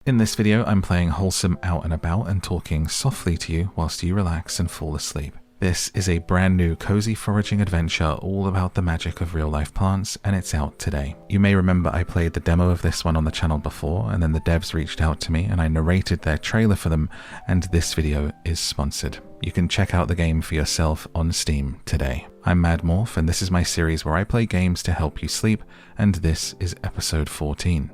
In this video, I'm playing Wholesome Out and About and talking softly to you whilst you relax and fall asleep. This is a brand new cozy foraging adventure all about the magic of real life plants, and it's out today. You may remember I played the demo of this one on the channel before, and then the devs reached out to me and I narrated their trailer for them, and this video is sponsored. You can check out the game for yourself on Steam today. I'm MadMorph, and this is my series where I play games to help you sleep, and this is episode 14.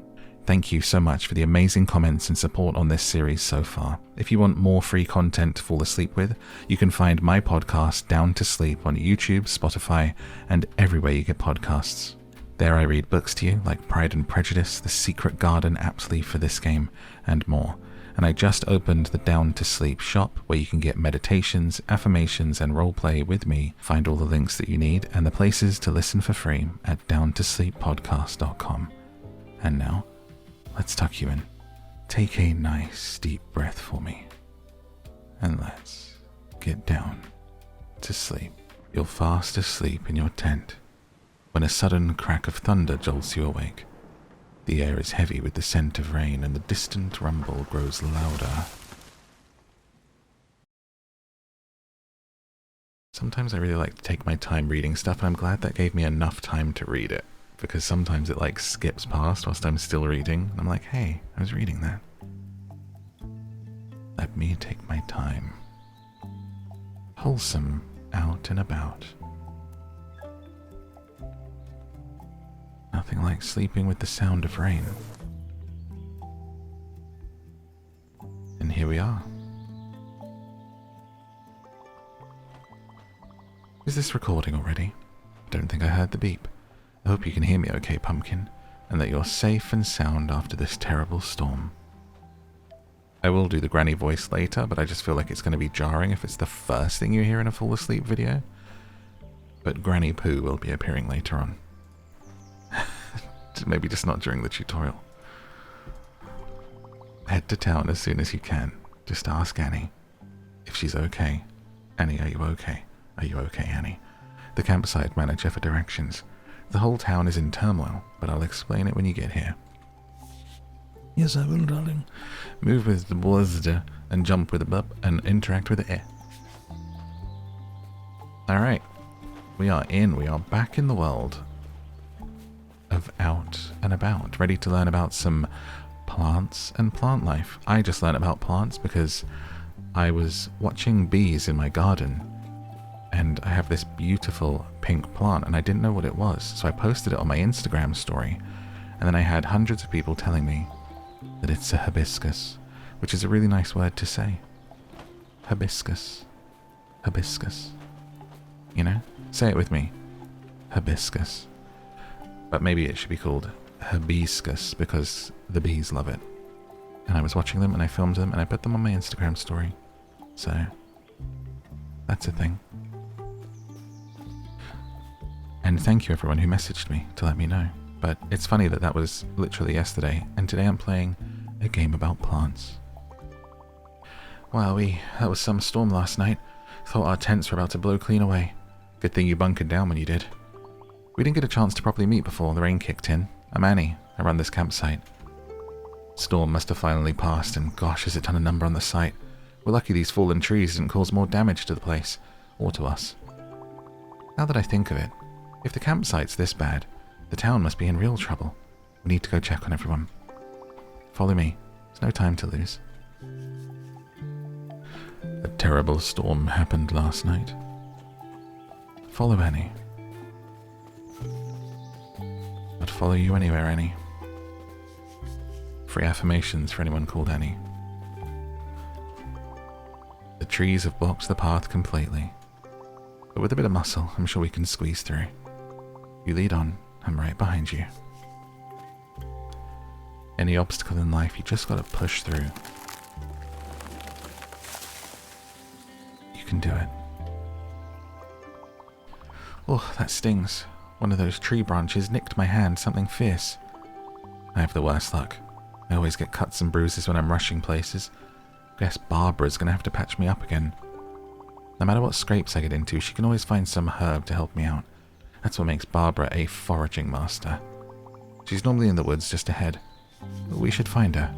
Thank you so much for the amazing comments and support on this series so far. If you want more free content to fall asleep with, you can find my podcast Down to Sleep on YouTube, Spotify, and everywhere you get podcasts. There I read books to you like Pride and Prejudice, The Secret Garden aptly for this game, and more. And I just opened the Down to Sleep shop where you can get meditations, affirmations, and roleplay with me. Find all the links that you need and the places to listen for free at downtosleeppodcast.com. And now, let's tuck you in. Take a nice deep breath for me. And let's get down to sleep. You're fast asleep in your tent when a sudden crack of thunder jolts you awake. The air is heavy with the scent of rain and the distant rumble grows louder. Sometimes I really like to take my time reading stuff, and I'm glad that gave me enough time to read it. Because sometimes it like skips past whilst I'm still reading, and I'm like, hey, I was reading that. Let me take my time. Wholesome out and about. Nothing like sleeping with the sound of rain. And here we are. Is this recording already? Don't think I heard the beep. I hope you can hear me okay, Pumpkin, and that you're safe and sound after this terrible storm. I will do the granny voice later, but I just feel like it's going to be jarring if it's the first thing you hear in a fall asleep video. But Granny Poo will be appearing later on. Maybe just not during the tutorial. Head to town as soon as you can. Just ask Annie if she's okay. Annie, are you okay? Are you okay, Annie? The campsite manager for directions. The whole town is in turmoil, but I'll explain it when you get here. Yes, I will, darling. Move with the blizzard and jump with the bup and interact with the air. Alright, we are back in the world of Out and About, ready to learn about some plants and plant life. I just learned about plants because I was watching bees in my garden, and I have this beautiful pink plant and I didn't know what it was, so I posted it on my Instagram story, and then I had hundreds of people telling me that it's a hibiscus, which is a really nice word to say. Hibiscus. Hibiscus. You know? Say it with me. Hibiscus. But maybe it should be called hibiscus because the bees love it. And I was watching them and I filmed them and I put them on my Instagram story. So, that's a thing. And thank you everyone who messaged me to let me know. But it's funny that that was literally yesterday, and today I'm playing a game about plants. Wow, that was some storm last night. Thought our tents were about to blow clean away. Good thing you bunkered down when you did. We didn't get a chance to properly meet before the rain kicked in. I'm Annie. I run this campsite. Storm must have finally passed, and gosh, has it done a number on the site. We're lucky these fallen trees didn't cause more damage to the place, or to us. Now that I think of it, if the campsite's this bad, the town must be in real trouble. We need to go check on everyone. Follow me. There's no time to lose. A terrible storm happened last night. Follow Annie. I'd follow you anywhere, Annie. Free affirmations for anyone called Annie. The trees have blocked the path completely, but with a bit of muscle, I'm sure we can squeeze through. You lead on, I'm right behind you. Any obstacle in life, you just gotta push through. You can do it. Oh, that stings. One of those tree branches nicked my hand, something fierce. I have the worst luck. I always get cuts and bruises when I'm rushing places. Guess Barbara's gonna have to patch me up again. No matter what scrapes I get into, she can always find some herb to help me out. That's what makes Barbara a foraging master. She's normally in the woods just ahead. We should find her.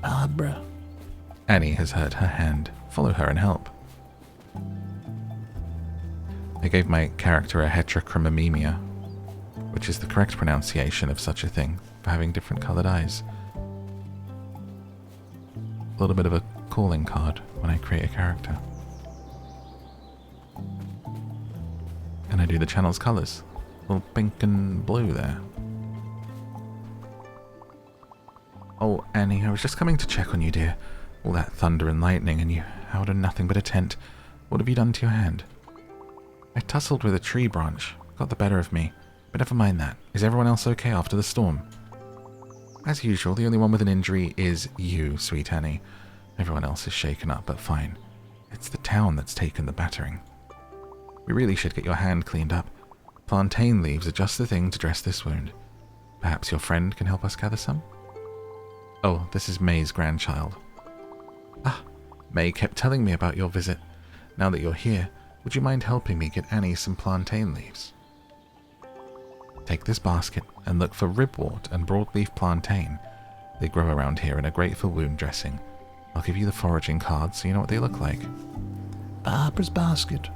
Barbara. Annie has hurt her hand. Follow her and help. I gave my character a heterochromemia, which is the correct pronunciation of such a thing for having different coloured eyes. A little bit of a calling card when I create a character. And I do the channel's colours. Little pink and blue there. Oh, Annie, I was just coming to check on you, dear. All that thunder and lightning and you out of nothing but a tent. What have you done to your hand? I tussled with a tree branch. Got the better of me. But never mind that. Is everyone else okay after the storm? As usual, the only one with an injury is you, sweet Annie. Everyone else is shaken up, but fine. It's the town that's taken the battering. We really should get your hand cleaned up. Plantain leaves are just the thing to dress this wound. Perhaps your friend can help us gather some? Oh, this is May's grandchild. Ah, May kept telling me about your visit. Now that you're here, would you mind helping me get Annie some plantain leaves? Take this basket and look for ribwort and broadleaf plantain. They grow around here and are great for wound dressing. I'll give you the foraging cards so you know what they look like. Barbara's basket.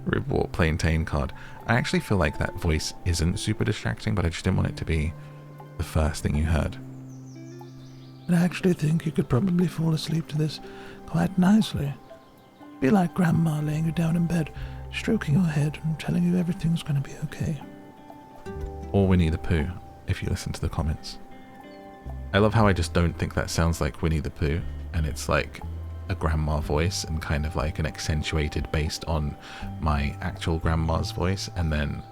Ribwort plantain card. I actually feel like that voice isn't super distracting, but I just didn't want it to be the first thing you heard. I actually think you could probably fall asleep to this quite nicely. Be like Grandma laying you down in bed, stroking your head and telling you everything's going to be okay. Or Winnie the Pooh, if you listen to the comments. I love how I just don't think that sounds like Winnie the Pooh, and it's like a grandma voice and kind of like an accentuated based on my actual grandma's voice, and then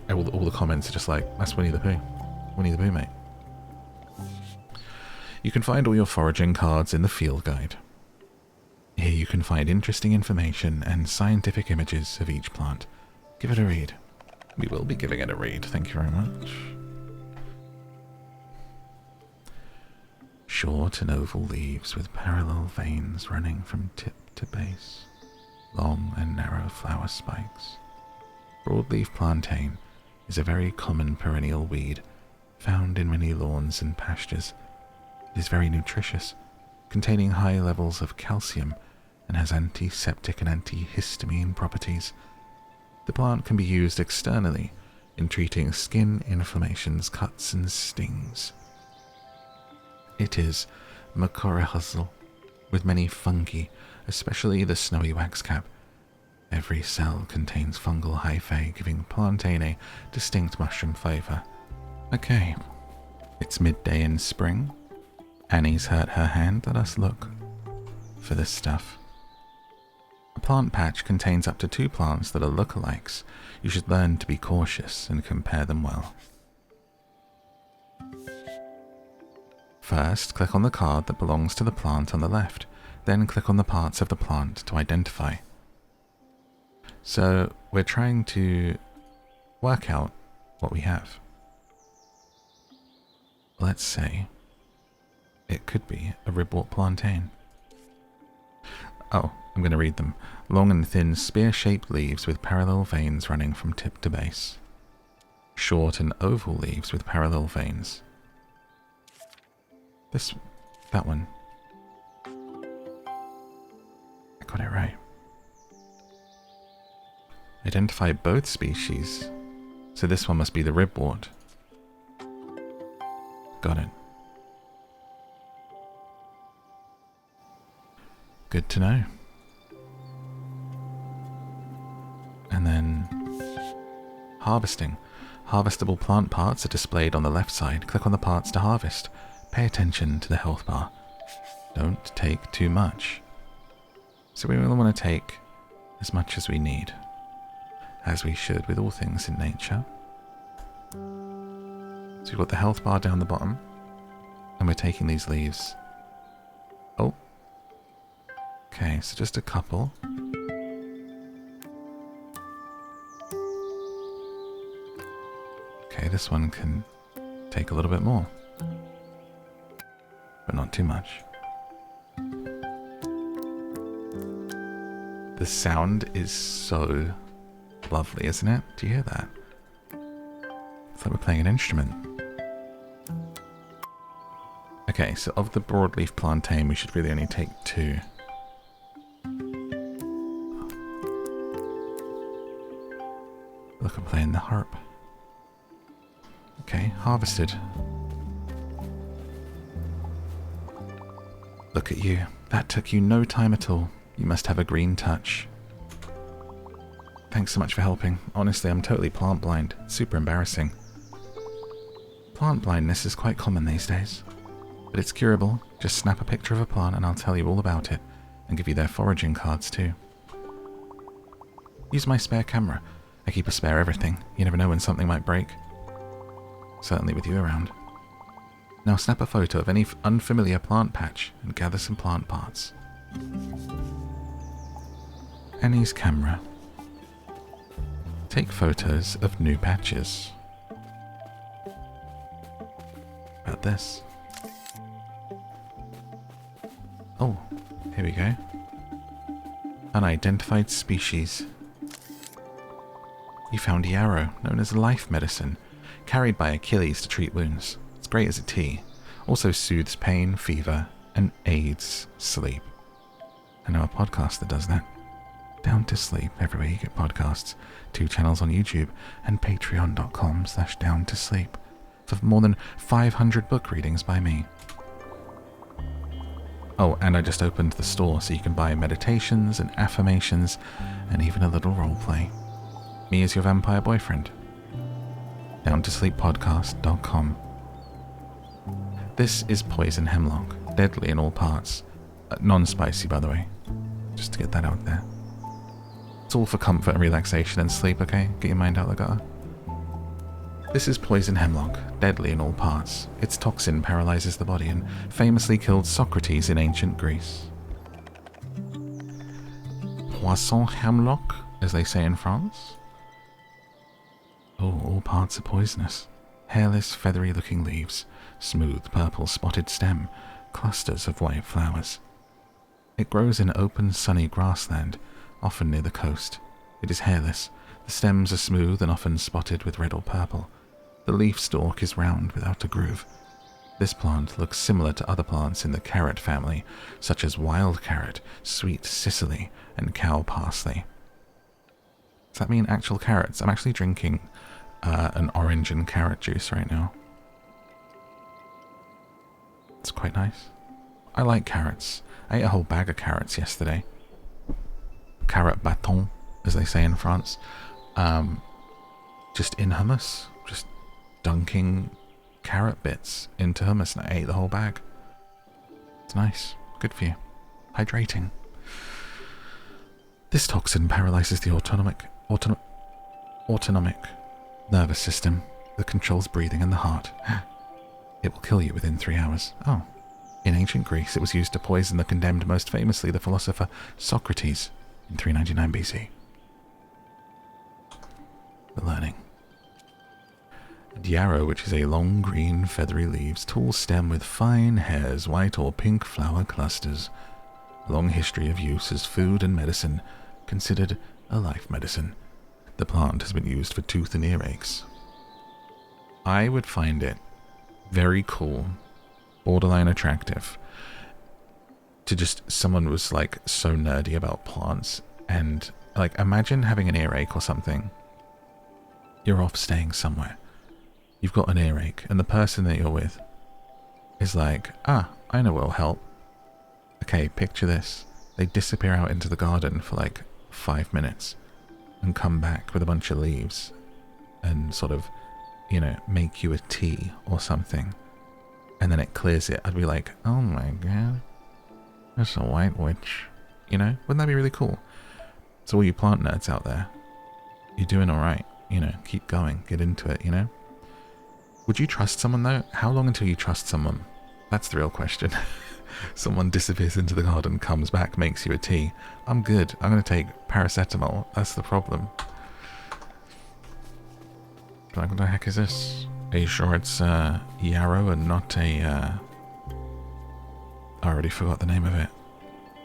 all the comments are just like, that's Winnie the Pooh. Winnie the Pooh, mate. You can find all your foraging cards in the field guide. Here you can find interesting information and scientific images of each plant. Give it a read. We will be giving it a read, thank you very much. Short and oval leaves with parallel veins running from tip to base. Long and narrow flower spikes. Broadleaf plantain is a very common perennial weed found in many lawns and pastures. It is very nutritious, containing high levels of calcium and has antiseptic and antihistamine properties. The plant can be used externally in treating skin inflammations, cuts and stings. It is mycorrhizal with many fungi, especially the snowy waxcap. Every cell contains fungal hyphae, giving plantain a distinct mushroom flavour. Okay, it's midday in spring. Annie's hurt her hand. Let us look for this stuff. A plant patch contains up to 2 plants that are lookalikes. You should learn to be cautious and compare them well. First, click on the card that belongs to the plant on the left, then click on the parts of the plant to identify. So, we're trying to work out what we have. Let's say it could be a ribwort plantain. Oh, I'm going to read them. Long and thin spear-shaped leaves with parallel veins running from tip to base. Short and oval leaves with parallel veins. That one. I got it right. Identify both species. So this one must be the ribwort. Got it. Good to know. And then harvesting. Harvestable plant parts are displayed on the left side. Click on the parts to harvest. Pay attention to the health bar. Don't take too much. So we only want to take as much as we need, as we should with all things in nature. So we've got the health bar down the bottom, and we're taking these leaves. Oh. Okay, so just a couple. Okay, this one can take a little bit more, but not too much. The sound is so lovely, isn't it? Do you hear that? It's like we're playing an instrument. Okay, so of the broadleaf plantain, we should really only take 2. Look, I'm playing the harp. Okay, harvested. Look at you. That took you no time at all. You must have a green touch. Thanks so much for helping. Honestly, I'm totally plant blind. Super embarrassing. Plant blindness is quite common these days. But it's curable. Just snap a picture of a plant and I'll tell you all about it. And give you their foraging cards too. Use my spare camera. I keep a spare everything. You never know when something might break. Certainly with you around. Now snap a photo of any unfamiliar plant patch and gather some plant parts. Annie's camera. Take photos of new patches. About this. Oh, here we go. Unidentified species. You found yarrow, known as life medicine, carried by Achilles to treat wounds. It's great as a tea. Also soothes pain, fever, and aids sleep. I know a podcast that does that. Down to Sleep, everywhere you get podcasts. 2 channels on YouTube, and patreon.com/downtosleep for more than 500 book readings by me. Oh, and I just opened the store so you can buy meditations and affirmations and even a little roleplay. Me as your vampire boyfriend. downtosleeppodcast.com. This is poison hemlock, deadly in all parts. Non-spicy, by the way. Just to get that out there. It's all for comfort and relaxation and sleep, okay? Get your mind out the gutter. This is poison hemlock, deadly in all parts. Its toxin paralyzes the body and famously killed Socrates in ancient Greece. Poisson hemlock, as they say in France. Oh, all parts are poisonous. Hairless, feathery-looking leaves, smooth, purple, spotted stem, clusters of white flowers. It grows in open, sunny grassland, often near the coast. It is hairless. The stems are smooth and often spotted with red or purple. The leaf stalk is round without a groove. This plant looks similar to other plants in the carrot family, such as wild carrot, sweet Sicily, and cow parsley. Does that mean actual carrots? I'm actually drinking an orange and carrot juice right now. It's quite nice. I like carrots. I ate a whole bag of carrots yesterday. Carrot bâton, as they say in France. Just in hummus. Just dunking carrot bits into hummus, and I ate the whole bag. It's nice. Good for you. Hydrating. This toxin paralyzes the autonomic nervous system that controls breathing and the heart. It will kill you within 3 hours. Oh. In ancient Greece, it was used to poison the condemned, most famously the philosopher Socrates, in 399 BC. The learning. And yarrow, which is a long green feathery leaves, tall stem with fine hairs, white or pink flower clusters. Long history of use as food and medicine, considered a life medicine. The plant has been used for tooth and earaches. I would find it very cool, borderline attractive, to just someone was like so nerdy about plants, and like imagine having an earache or something. You're off staying somewhere. You've got an earache, and the person that you're with is like, I know what'll help. Okay, picture this. They disappear out into the garden for like 5 minutes and come back with a bunch of leaves and sort of, you know, make you a tea or something. And then it clears it. I'd be like, oh my god, that's a white witch. You know, wouldn't that be really cool? So all you plant nerds out there, you're doing alright. You know, keep going, get into it, you know? Would you trust someone though? How long until you trust someone? That's the real question. Someone disappears into the garden, comes back, makes you a tea. I'm good. I'm going to take paracetamol. That's the problem. Like, what the heck is this? Are you sure it's yarrow and not a... I already forgot the name of it.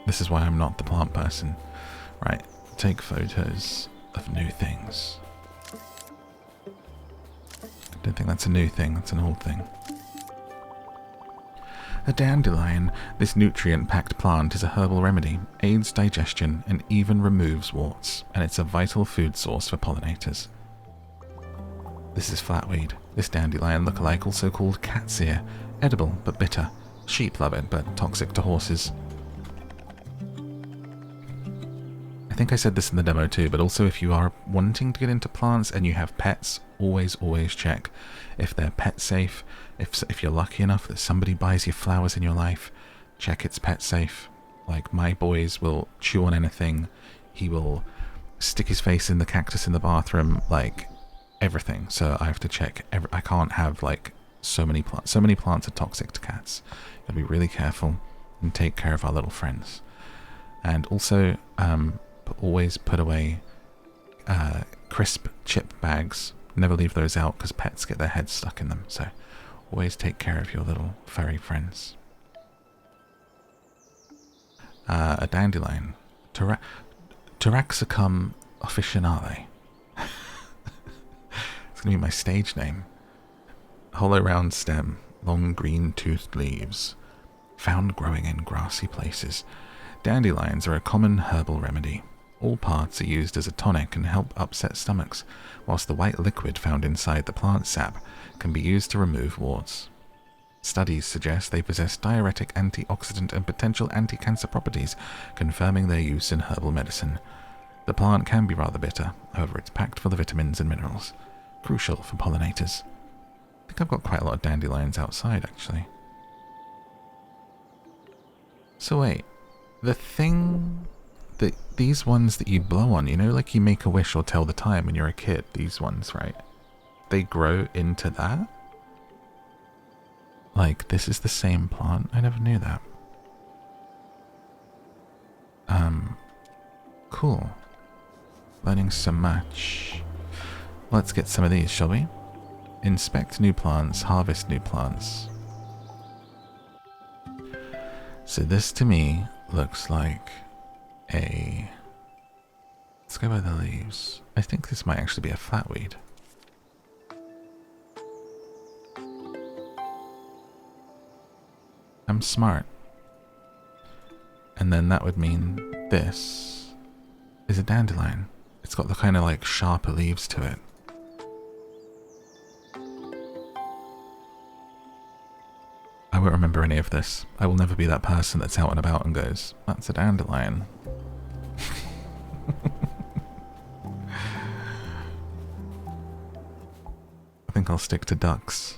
This is why I'm not the plant person. Right, take photos of new things. I don't think that's a new thing, that's an old thing. A dandelion. This nutrient-packed plant is a herbal remedy, aids digestion, and even removes warts, and it's a vital food source for pollinators. This is flatweed. This dandelion lookalike, also called cat's ear. Edible, but bitter. Sheep love it, but toxic to horses. I think I said this in the demo too, but also if you are wanting to get into plants and you have pets, always check if they're pet safe. If you're lucky enough that somebody buys you flowers in your life, check it's pet safe. Like, my boys will chew on anything. He will stick his face in the cactus in the bathroom, like everything. So I have to check. I can't have like so many plants. So many plants are toxic to cats. You gotta be really careful and take care of our little friends. And also, always put away crisp chip bags. Never leave those out because pets get their heads stuck in them. So always take care of your little furry friends. A dandelion. Taraxacum officinale. It's going to be my stage name. Hollow round stem, long green toothed leaves, found growing in grassy places. Dandelions are a common herbal remedy. All parts are used as a tonic and help upset stomachs, whilst the white liquid found inside the plant sap can be used to remove warts. Studies suggest they possess diuretic, antioxidant, and potential anti-cancer properties, confirming their use in herbal medicine. The plant can be rather bitter, however it's packed full of vitamins and minerals, crucial for pollinators. I think I've got quite a lot of dandelions outside, actually. So wait, the thing... These ones that you blow on, you know, like you make a wish or tell the time when you're a kid, these ones, right? They grow into that? Like, this is the same plant? I never knew that. Cool. Learning so much. Let's get some of these, shall we? Inspect new plants, harvest new plants. So this to me looks like let's go by the leaves. I think this might actually be a flatweed. I'm smart. And then that would mean this is a dandelion. It's got the kind of like sharper leaves to it. I won't remember any of this. I will never be that person that's out and about and goes, that's a dandelion. I think I'll stick to ducks.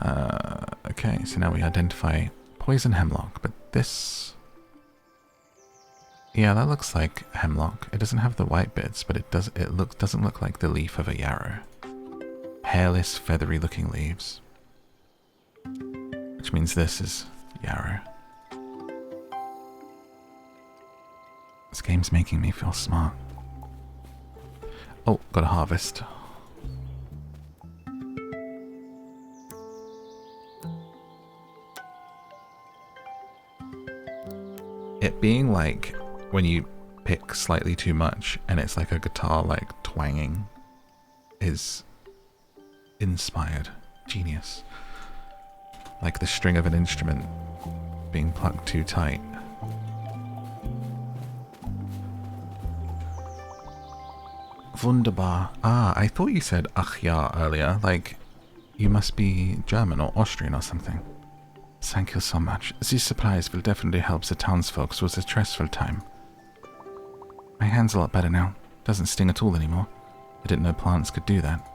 Okay, so now we identify poison hemlock, but this... Yeah, that looks like hemlock. It doesn't have the white bits, but it doesn't look like the leaf of a yarrow. Hairless, feathery looking leaves. Which means this is yarrow. This game's making me feel smart. Oh, got a harvest. It being like when you pick slightly too much and it's like a guitar like twanging is inspired. Genius. Like the string of an instrument being plucked too tight. Wunderbar. Ah, I thought you said ach ja earlier, like you must be German or Austrian or something. Thank you so much. These supplies will definitely help the townsfolk through the stressful time. My hand's a lot better now. Doesn't sting at all anymore. I didn't know plants could do that.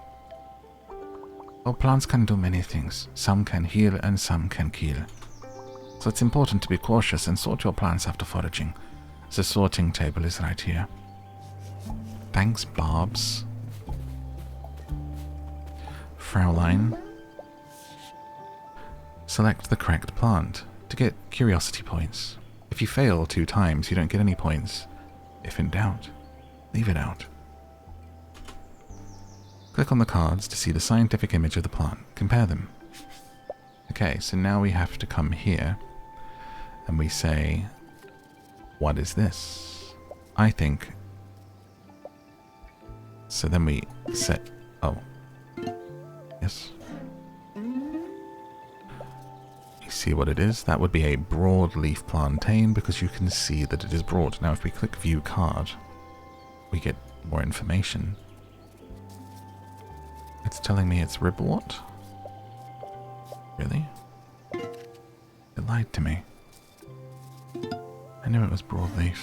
Well, plants can do many things. Some can heal and some can kill. So it's important to be cautious and sort your plants after foraging. The sorting table is right here. Thanks, Barbs. Fraulein. Select the correct plant to get curiosity points. If you fail 2 times, you don't get any points. If in doubt, leave it out. Click on the cards to see the scientific image of the plant. Compare them. Okay, so now we have to come here and we say, what is this? I think. So then we set, oh, yes. We see what it is. That would be a broadleaf plantain because you can see that it is broad. Now if we click view card, we get more information. It's telling me it's ribwort. Really? It lied to me. I knew it was broadleaf.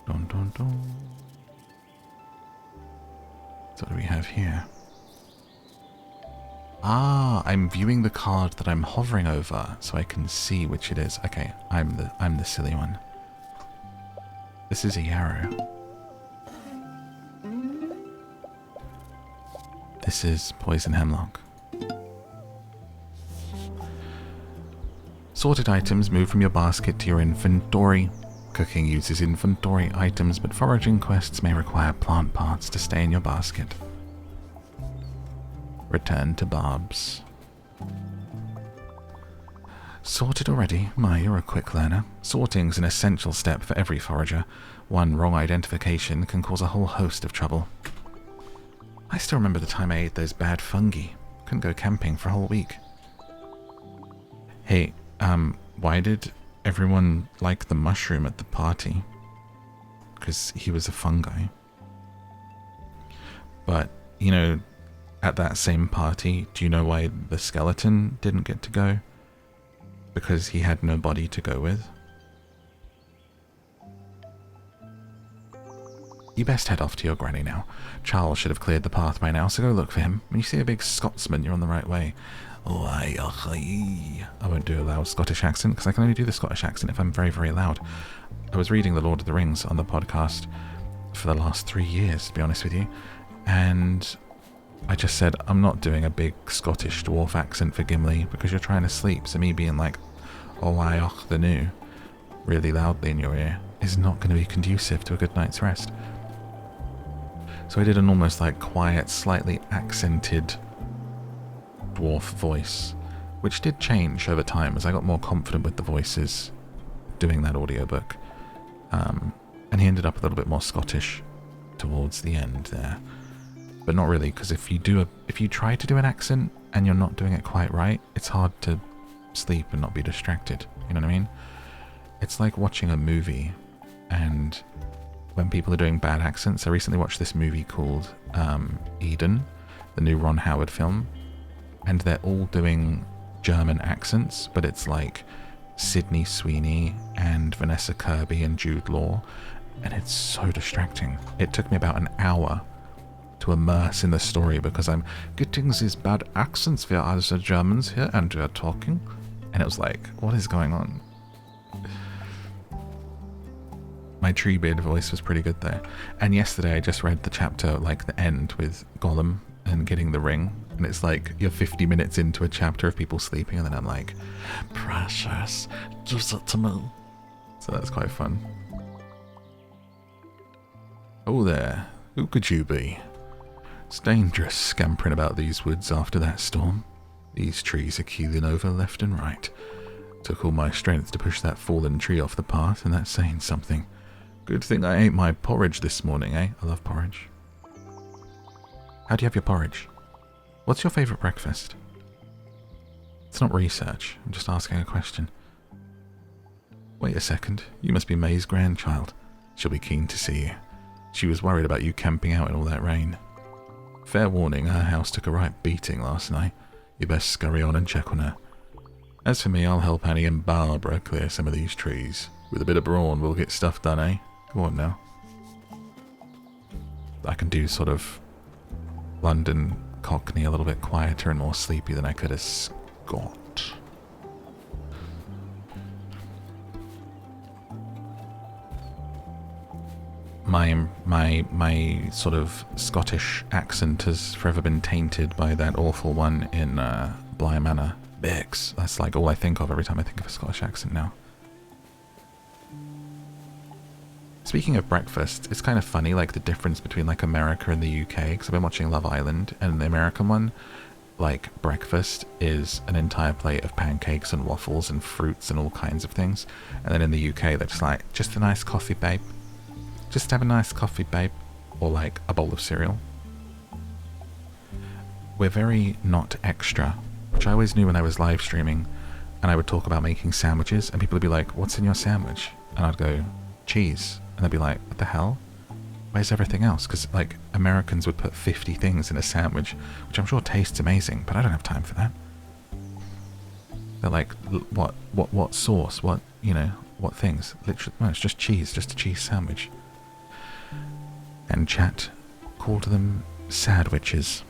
Dun dun dun. So what do we have here? Ah, I'm viewing the card that I'm hovering over, so I can see which it is. Okay, I'm the silly one. This is a yarrow. This is poison hemlock. Sorted items move from your basket to your inventory. Cooking uses inventory items, but foraging quests may require plant parts to stay in your basket. Return to Barb's. Sorted already? My, you're a quick learner. Sorting's an essential step for every forager. One wrong identification can cause a whole host of trouble. I still remember the time I ate those bad fungi. Couldn't go camping for a whole week. Hey, why did everyone like the mushroom at the party? Because he was a fungi. But, you know, at that same party, do you know why the skeleton didn't get to go? Because he had no body to go with. You best head off to your granny now. Charles should have cleared the path by now, so go look for him. When you see a big Scotsman, you're on the right way. I won't do a loud Scottish accent, because I can only do the Scottish accent if I'm very, very loud. I was reading The Lord of the Rings on the podcast for the last 3 years, to be honest with you, and I just said, I'm not doing a big Scottish dwarf accent for Gimli, because you're trying to sleep, so me being like, the new, really loudly in your ear, is not going to be conducive to a good night's rest. So I did an almost like quiet, slightly accented dwarf voice, which did change over time as I got more confident with the voices doing that audiobook. And he ended up a little bit more Scottish towards the end there. But not really, because if you try to do an accent and you're not doing it quite right, it's hard to sleep and not be distracted. You know what I mean? It's like watching a movie, and when people are doing bad accents, I recently watched this movie called Eden, the new Ron Howard film, and they're all doing German accents, but it's like Sydney Sweeney and Vanessa Kirby and Jude Law, and it's so distracting. It took me about an hour to immerse in the story because I'm getting these bad accents via other Germans here and we're talking, and it was like, what is going on? My Treebeard voice was pretty good there. And yesterday I just read the chapter, like the end with Gollum and getting the ring, and it's like you're 50 minutes into a chapter of people sleeping, and then I'm like, precious, give it to me. So that's quite fun. Oh there, who could you be? It's dangerous scampering about these woods after that storm. These trees are keeling over left and right. Took all my strength to push that fallen tree off the path, and that's saying something. Good thing I ate my porridge this morning, eh? I love porridge. How do you have your porridge? What's your favourite breakfast? It's not research, I'm just asking a question. Wait a second, you must be May's grandchild. She'll be keen to see you. She was worried about you camping out in all that rain. Fair warning, her house took a right beating last night. You best scurry on and check on her. As for me, I'll help Annie and Barbara clear some of these trees. With a bit of brawn, we'll get stuff done, eh? Go on now. I can do sort of London Cockney a little bit quieter and more sleepy than I could as Scott. My sort of Scottish accent has forever been tainted by that awful one in Bly Manor. Bix. That's like all I think of every time I think of a Scottish accent now. Speaking of breakfast, it's kind of funny, like the difference between like America and the UK, because I've been watching Love Island, and the American one, like breakfast is an entire plate of pancakes and waffles and fruits and all kinds of things, and then in the UK they're just like, just a nice coffee, babe. Just have a nice coffee, babe. Or like a bowl of cereal. We're very not extra which I always knew when I was live streaming, and I would talk about making sandwiches, and people would be like, "What's in your sandwich?" And I'd go, "Cheese." And they'd be like, "What the hell? Where's everything else?" Because, like, Americans would put 50 things in a sandwich, which I'm sure tastes amazing, but I don't have time for that. They're like, what sauce? What, you know, what things? Literally, no, it's just cheese, just a cheese sandwich. And chat called them sandwiches.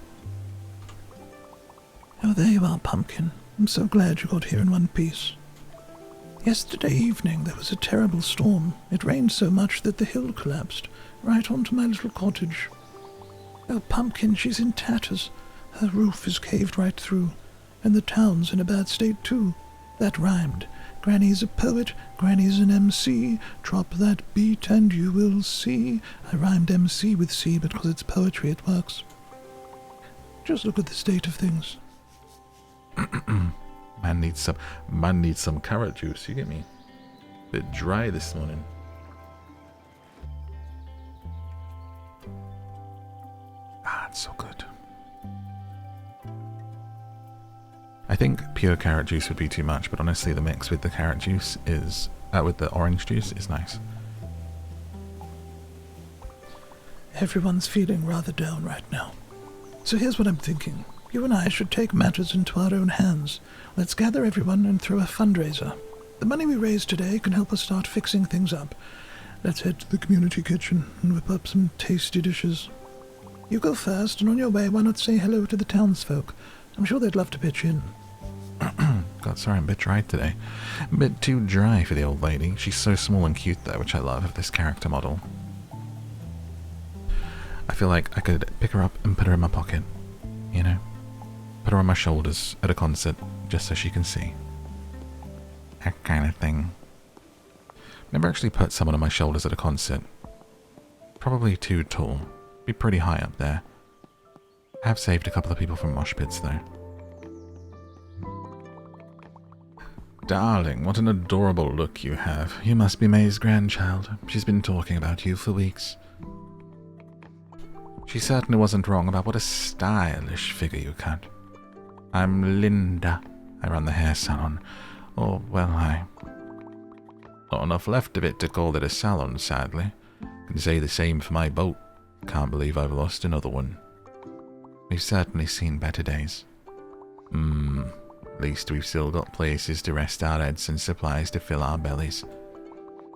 Oh, there you are, Pumpkin. I'm so glad you got here in one piece. Yesterday evening there was a terrible storm. It rained so much that the hill collapsed, right onto my little cottage. Oh, Pumpkin, she's in tatters. Her roof is caved right through, and the town's in a bad state too. That rhymed. Granny's a poet, Granny's an MC. Drop that beat and you will see. I rhymed MC with C, but because it's poetry it works. Just look at the state of things. Man needs some carrot juice, you get me? Bit dry this morning. Ah, it's so good. I think pure carrot juice would be too much, but honestly the mix with the carrot juice is, with the orange juice is nice. Everyone's feeling rather down right now. So here's what I'm thinking. You and I should take matters into our own hands. Let's gather everyone and throw a fundraiser. The money we raise today can help us start fixing things up. Let's head to the community kitchen and whip up some tasty dishes. You go first, and on your way, why not say hello to the townsfolk? I'm sure they'd love to pitch in. God, sorry, I'm a bit dry today. A bit too dry for the old lady. She's so small and cute though, which I love of this character model. I feel like I could pick her up and put her in my pocket, you know? Put her on my shoulders at a concert, just so she can see. That kind of thing. Never actually put someone on my shoulders at a concert. Probably too tall. Be pretty high up there. I have saved a couple of people from mosh pits though. Darling, what an adorable look you have. You must be May's grandchild. She's been talking about you for weeks. She certainly wasn't wrong about what a stylish figure you cut. I'm Linda. I run the hair salon. Oh, well, not enough left of it to call it a salon, sadly. Can say the same for my boat. Can't believe I've lost another one. We've certainly seen better days. At least we've still got places to rest our heads and supplies to fill our bellies.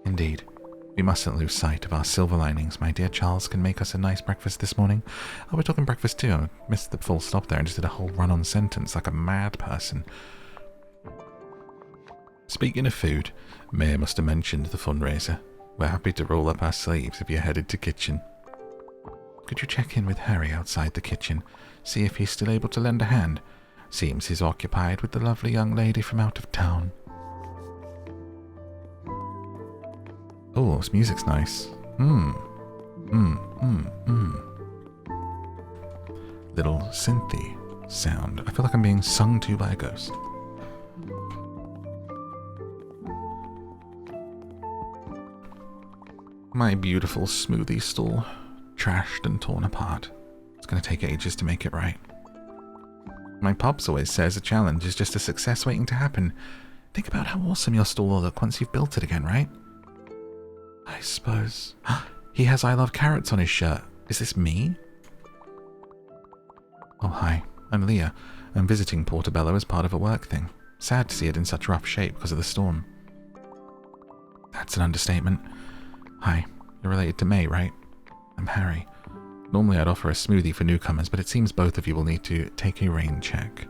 Indeed. We mustn't lose sight of our silver linings. My dear Charles can make us a nice breakfast this morning. Oh, we're talking breakfast too. I missed the full stop there and just did a whole run-on sentence like a mad person. Speaking of food, May must have mentioned the fundraiser. We're happy to roll up our sleeves if you're headed to kitchen. Could you check in with Harry outside the kitchen? See if he's still able to lend a hand? Seems he's occupied with the lovely young lady from out of town. Oh, this music's nice. Little synthy sound. I feel like I'm being sung to by a ghost. My beautiful smoothie stall. Trashed and torn apart. It's going to take ages to make it right. My pops always says a challenge is just a success waiting to happen. Think about how awesome your stall will look once you've built it again, right? I suppose. He has I love carrots on his shirt. Is this me? Oh, hi. I'm Leah. I'm visiting Portobello as part of a work thing. Sad to see it in such rough shape because of the storm. That's an understatement. Hi. You're related to May, right? I'm Harry. Normally I'd offer a smoothie for newcomers, but it seems both of you will need to take a rain check.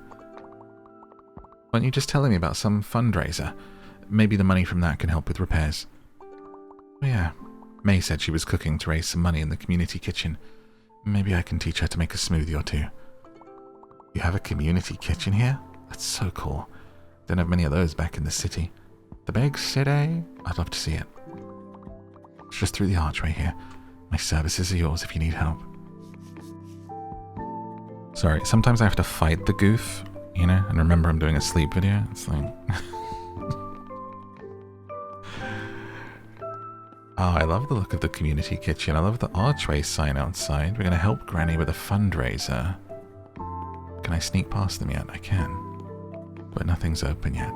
Weren't you just telling me about some fundraiser? Maybe the money from that can help with repairs. Yeah, May said she was cooking to raise some money in the community kitchen. Maybe I can teach her to make a smoothie or two. You have a community kitchen here? That's so cool. Don't have many of those back in the city. The big city? I'd love to see it. It's just through the archway here. My services are yours if you need help. Sorry, sometimes I have to fight the goof, you know, and remember I'm doing a sleep video. It's like... Oh, I love the look of the community kitchen. I love the archway sign outside. We're going to help Granny with a fundraiser. Can I sneak past them yet? I can. but nothing's open yet.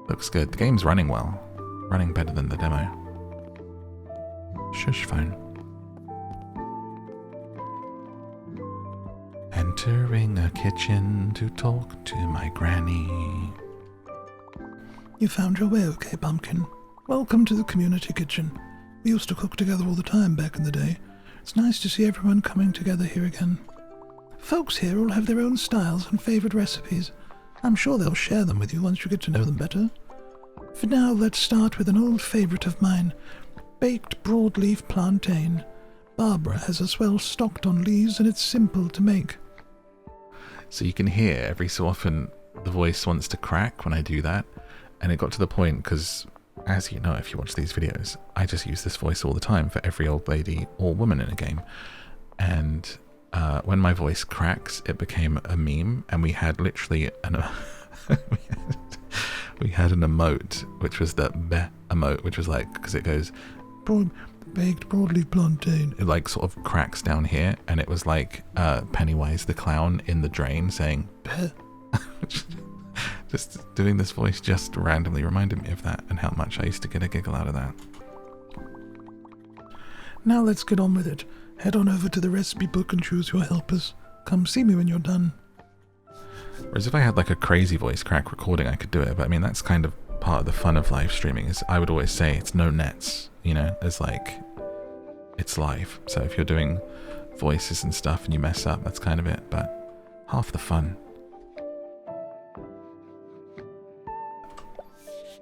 Looks good. The game's running well. Running better than the demo. Shush phone. Entering a kitchen to talk to my granny. You found your way okay, Pumpkin. Welcome to the community kitchen. We used to cook together all the time back in the day. It's nice to see everyone coming together here again. Folks here all have their own styles and favourite recipes. I'm sure they'll share them with you once you get to know them better. For now, let's start with an old favourite of mine, baked broadleaf plantain. Barbara has us well stocked on leaves and it's simple to make. So you can hear every so often the voice wants to crack when I do that. And it got to the point, because as you know, if you watch these videos, I just use this voice all the time for every old lady or woman in a game. And when my voice cracks, it became a meme, and we had literally we had an emote, which was the meh emote, which was like, because it goes, baked broadleaf plantain. It like sort of cracks down here, and it was like Pennywise the clown in the drain saying, Beh. Just doing this voice just randomly reminded me of that, and how much I used to get a giggle out of that. Now let's get on with it. Head on over to the recipe book and choose your helpers. Come see me when you're done. Whereas if I had like a crazy voice crack recording, I could do it. But I mean, that's kind of part of the fun of live streaming, is I would always say it's no nets, you know, it's like, it's live. So if you're doing voices and stuff and you mess up, that's kind of it. But half the fun.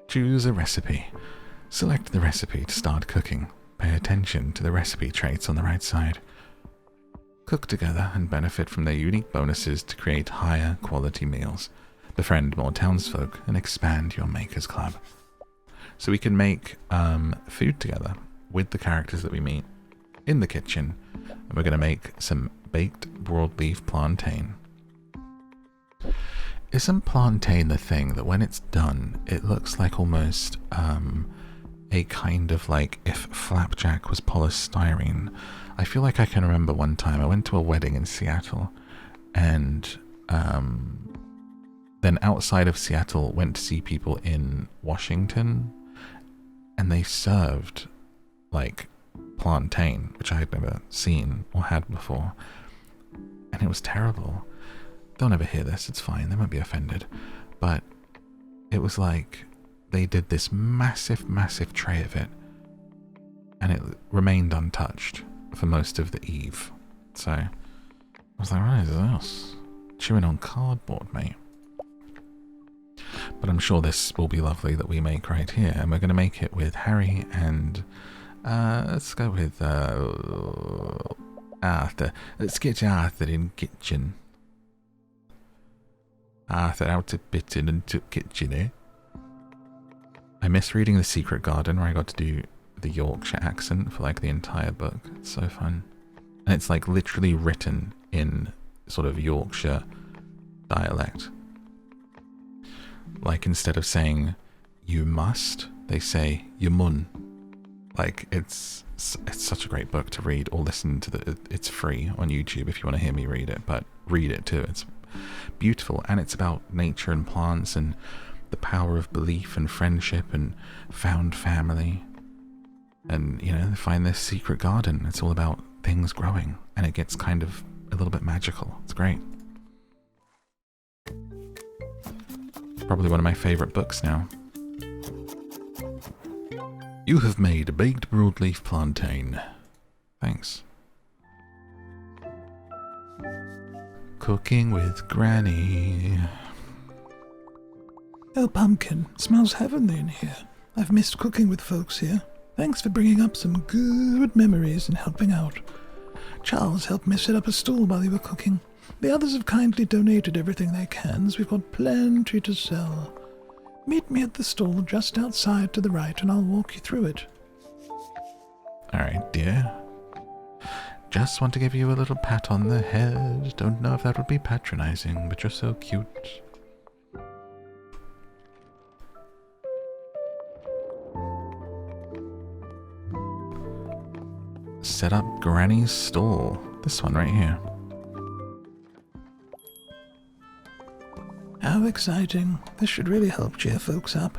Choose a recipe. Select the recipe to start cooking. Pay attention to the recipe traits on the right side. Cook together and benefit from their unique bonuses to create higher quality meals. Befriend more townsfolk and expand your Makers Club. So we can make food together with the characters that we meet in the kitchen. And we're going to make some baked broadleaf plantain. Isn't plantain the thing that when it's done, it looks like almost a kind of like if flapjack was polystyrene? I feel like I can remember one time I went to a wedding in Seattle, and then outside of Seattle went to see people in Washington, and they served like plantain, which I had never seen or had before, and it was terrible. Don't ever hear this, it's fine, they won't be offended. But it was like they did this massive, massive tray of it, and it remained untouched for most of the eve. So I was like, what is this? Chewing on cardboard, mate. But I'm sure this will be lovely that we make right here, and we're going to make it with Harry and let's go with Arthur. Let's get Arthur in kitchen. Arthur out of bitten and took kitchen, eh? I miss reading The Secret Garden, where I got to do the Yorkshire accent for like the entire book. It's so fun. And it's like literally written in sort of Yorkshire dialect. Like instead of saying you must, they say you mun. Like it's such a great book to read or listen to. It's free on YouTube if you want to hear me read it, but read it too. It's beautiful, and it's about nature and plants and the power of belief and friendship and found family. And, you know, find this secret garden. It's all about things growing, and it gets kind of a little bit magical. It's great. Probably one of my favorite books now. You have made a baked broadleaf plantain. Thanks. Cooking with Granny. Oh, Pumpkin, smells heavenly in here. I've missed cooking with folks here. Thanks for bringing up some good memories and helping out. Charles helped me set up a stall while you were cooking. The others have kindly donated everything they can, as we've got plenty to sell. Meet me at the stall just outside to the right, and I'll walk you through it. Alright, dear. Just want to give you a little pat on the head. Don't know if that would be patronizing, but you're so cute. Set up Granny's stall. This one right here. How exciting. This should really help cheer folks up.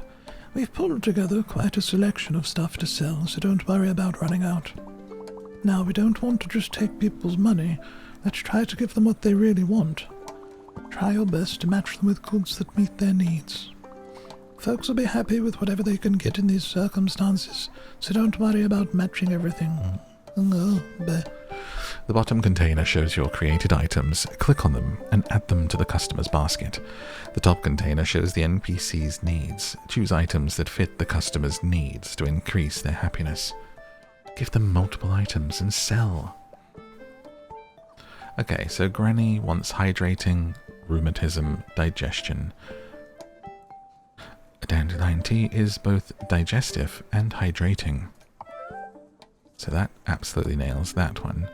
We've pulled together quite a selection of stuff to sell, so don't worry about running out. Now, we don't want to just take people's money. Let's try to give them what they really want. Try your best to match them with goods that meet their needs. Folks will be happy with whatever they can get in these circumstances, so don't worry about matching everything. The bottom container shows your created items. Click on them and add them to the customer's basket. The top container shows the NPC's needs. Choose items that fit the customer's needs to increase their happiness. Give them multiple items and sell. Okay, so Granny wants hydrating, rheumatism, digestion. A dandelion tea is both digestive and hydrating. So that absolutely nails that one.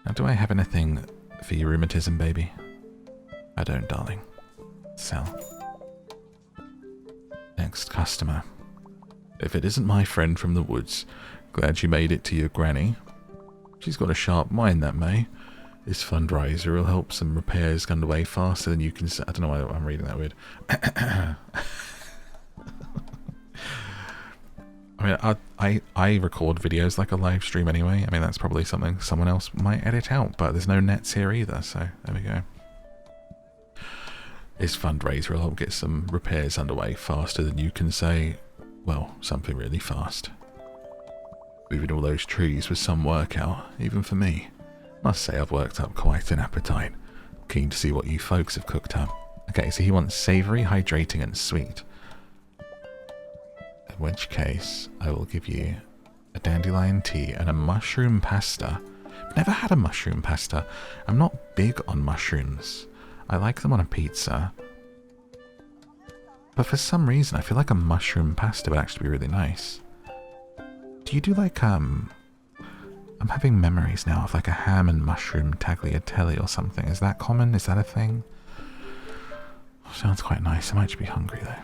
Now, do I have anything for your rheumatism, baby? I don't, darling. Sell. Next customer. If it isn't my friend from the woods, glad you made it to your granny. She's got a sharp mind, that May. This fundraiser will help some repairs get underway faster than you can... I don't know why I'm reading that weird. I mean, I record videos like a live stream anyway. I mean, that's probably something someone else might edit out, but there's no nets here either, so there we go. This fundraiser will help get some repairs underway faster than you can say, well, something really fast. Moving all those trees was some workout, even for me. Must say I've worked up quite an appetite. Keen to see what you folks have cooked up. Okay, so he wants savoury, hydrating and sweet. In which case, I will give you a dandelion tea and a mushroom pasta. I've never had a mushroom pasta. I'm not big on mushrooms. I like them on a pizza. But for some reason, I feel like a mushroom pasta would actually be really nice. Do you do like, I'm having memories now of like a ham and mushroom tagliatelle or something. Is that common? Is that a thing? Oh, sounds quite nice. I might be hungry though.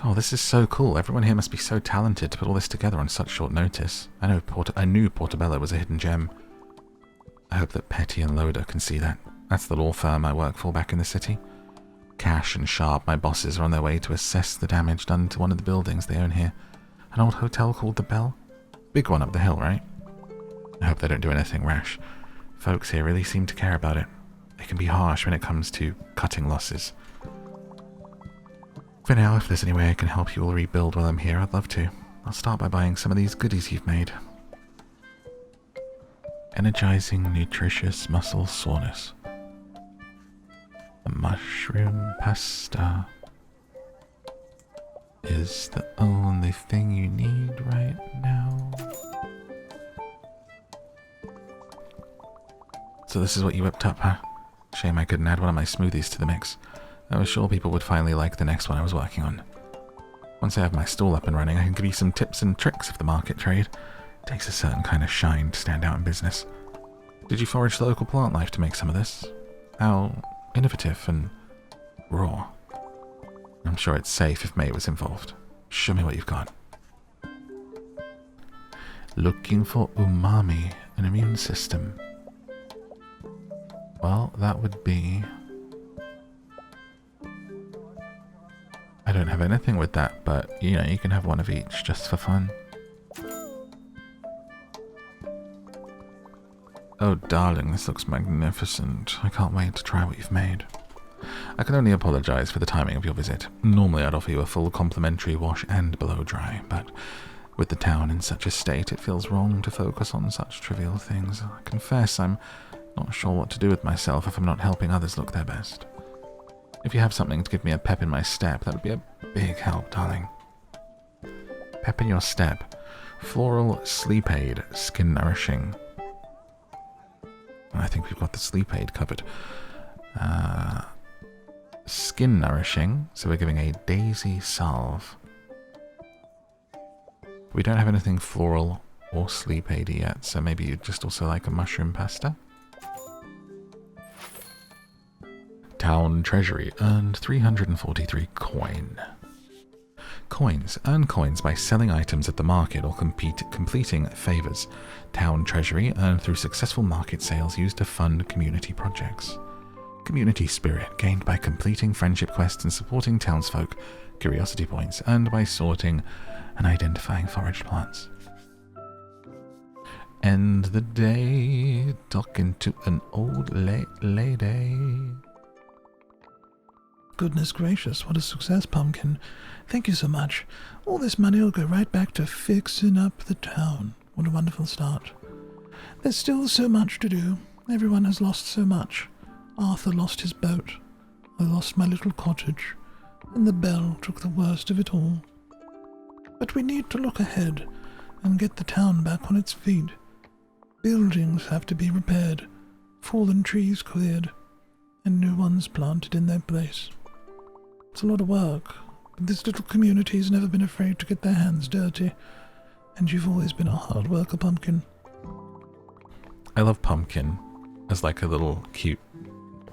Oh, this is so cool. Everyone here must be so talented to put all this together on such short notice. I knew Portobello was a hidden gem. I hope that Petty and Loader can see that. That's the law firm I work for back in the city. Cash and Sharp, my bosses, are on their way to assess the damage done to one of the buildings they own here. An old hotel called the Bell? Big one up the hill, right? I hope they don't do anything rash. Folks here really seem to care about it. They can be harsh when it comes to cutting losses. For now, if there's any way I can help you all rebuild while I'm here, I'd love to. I'll start by buying some of these goodies you've made. Energizing, nutritious muscle soreness. A mushroom pasta is the only thing you need right now. So this is what you whipped up, huh? Shame I couldn't add one of my smoothies to the mix. I was sure people would finally like the next one I was working on. Once I have my stall up and running, I can give you some tips and tricks of the market trade. It takes a certain kind of shine to stand out in business. Did you forage the local plant life to make some of this? How innovative and raw. I'm sure it's safe if May was involved. Show me what you've got. Looking for umami, an immune system. Well, that would be... I don't have anything with that, but, you know, you can have one of each just for fun. Oh, darling, this looks magnificent. I can't wait to try what you've made. I can only apologize for the timing of your visit. Normally I'd offer you a full complimentary wash and blow dry, but with the town in such a state, it feels wrong to focus on such trivial things. I confess I'm not sure what to do with myself if I'm not helping others look their best. If you have something to give me a pep in my step, that would be a big help, darling. Pep in your step. Floral sleep aid, skin nourishing. I think we've got the sleep aid covered. Skin nourishing, so we're giving a daisy salve. We don't have anything floral or sleep aid yet, so maybe you'd just also like a mushroom pasta. Town Treasury earned 343 coin. Coins. Earn coins by selling items at the market or completing favors. Town Treasury earned through successful market sales used to fund community projects. Community spirit, gained by completing friendship quests and supporting townsfolk. Curiosity points, earned by sorting and identifying foraged plants. End the day talking to an old lady. Goodness gracious, what a success, Pumpkin. Thank you so much. All this money will go right back to fixing up the town. What a wonderful start. There's still so much to do. Everyone has lost so much. Arthur lost his boat. I lost my little cottage. And the bell took the worst of it all. But we need to look ahead and get the town back on its feet. Buildings have to be repaired, fallen trees cleared, and new ones planted in their place. It's a lot of work, but this little community's never been afraid to get their hands dirty, and you've always been a hard worker, Pumpkin. I love Pumpkin as like a little cute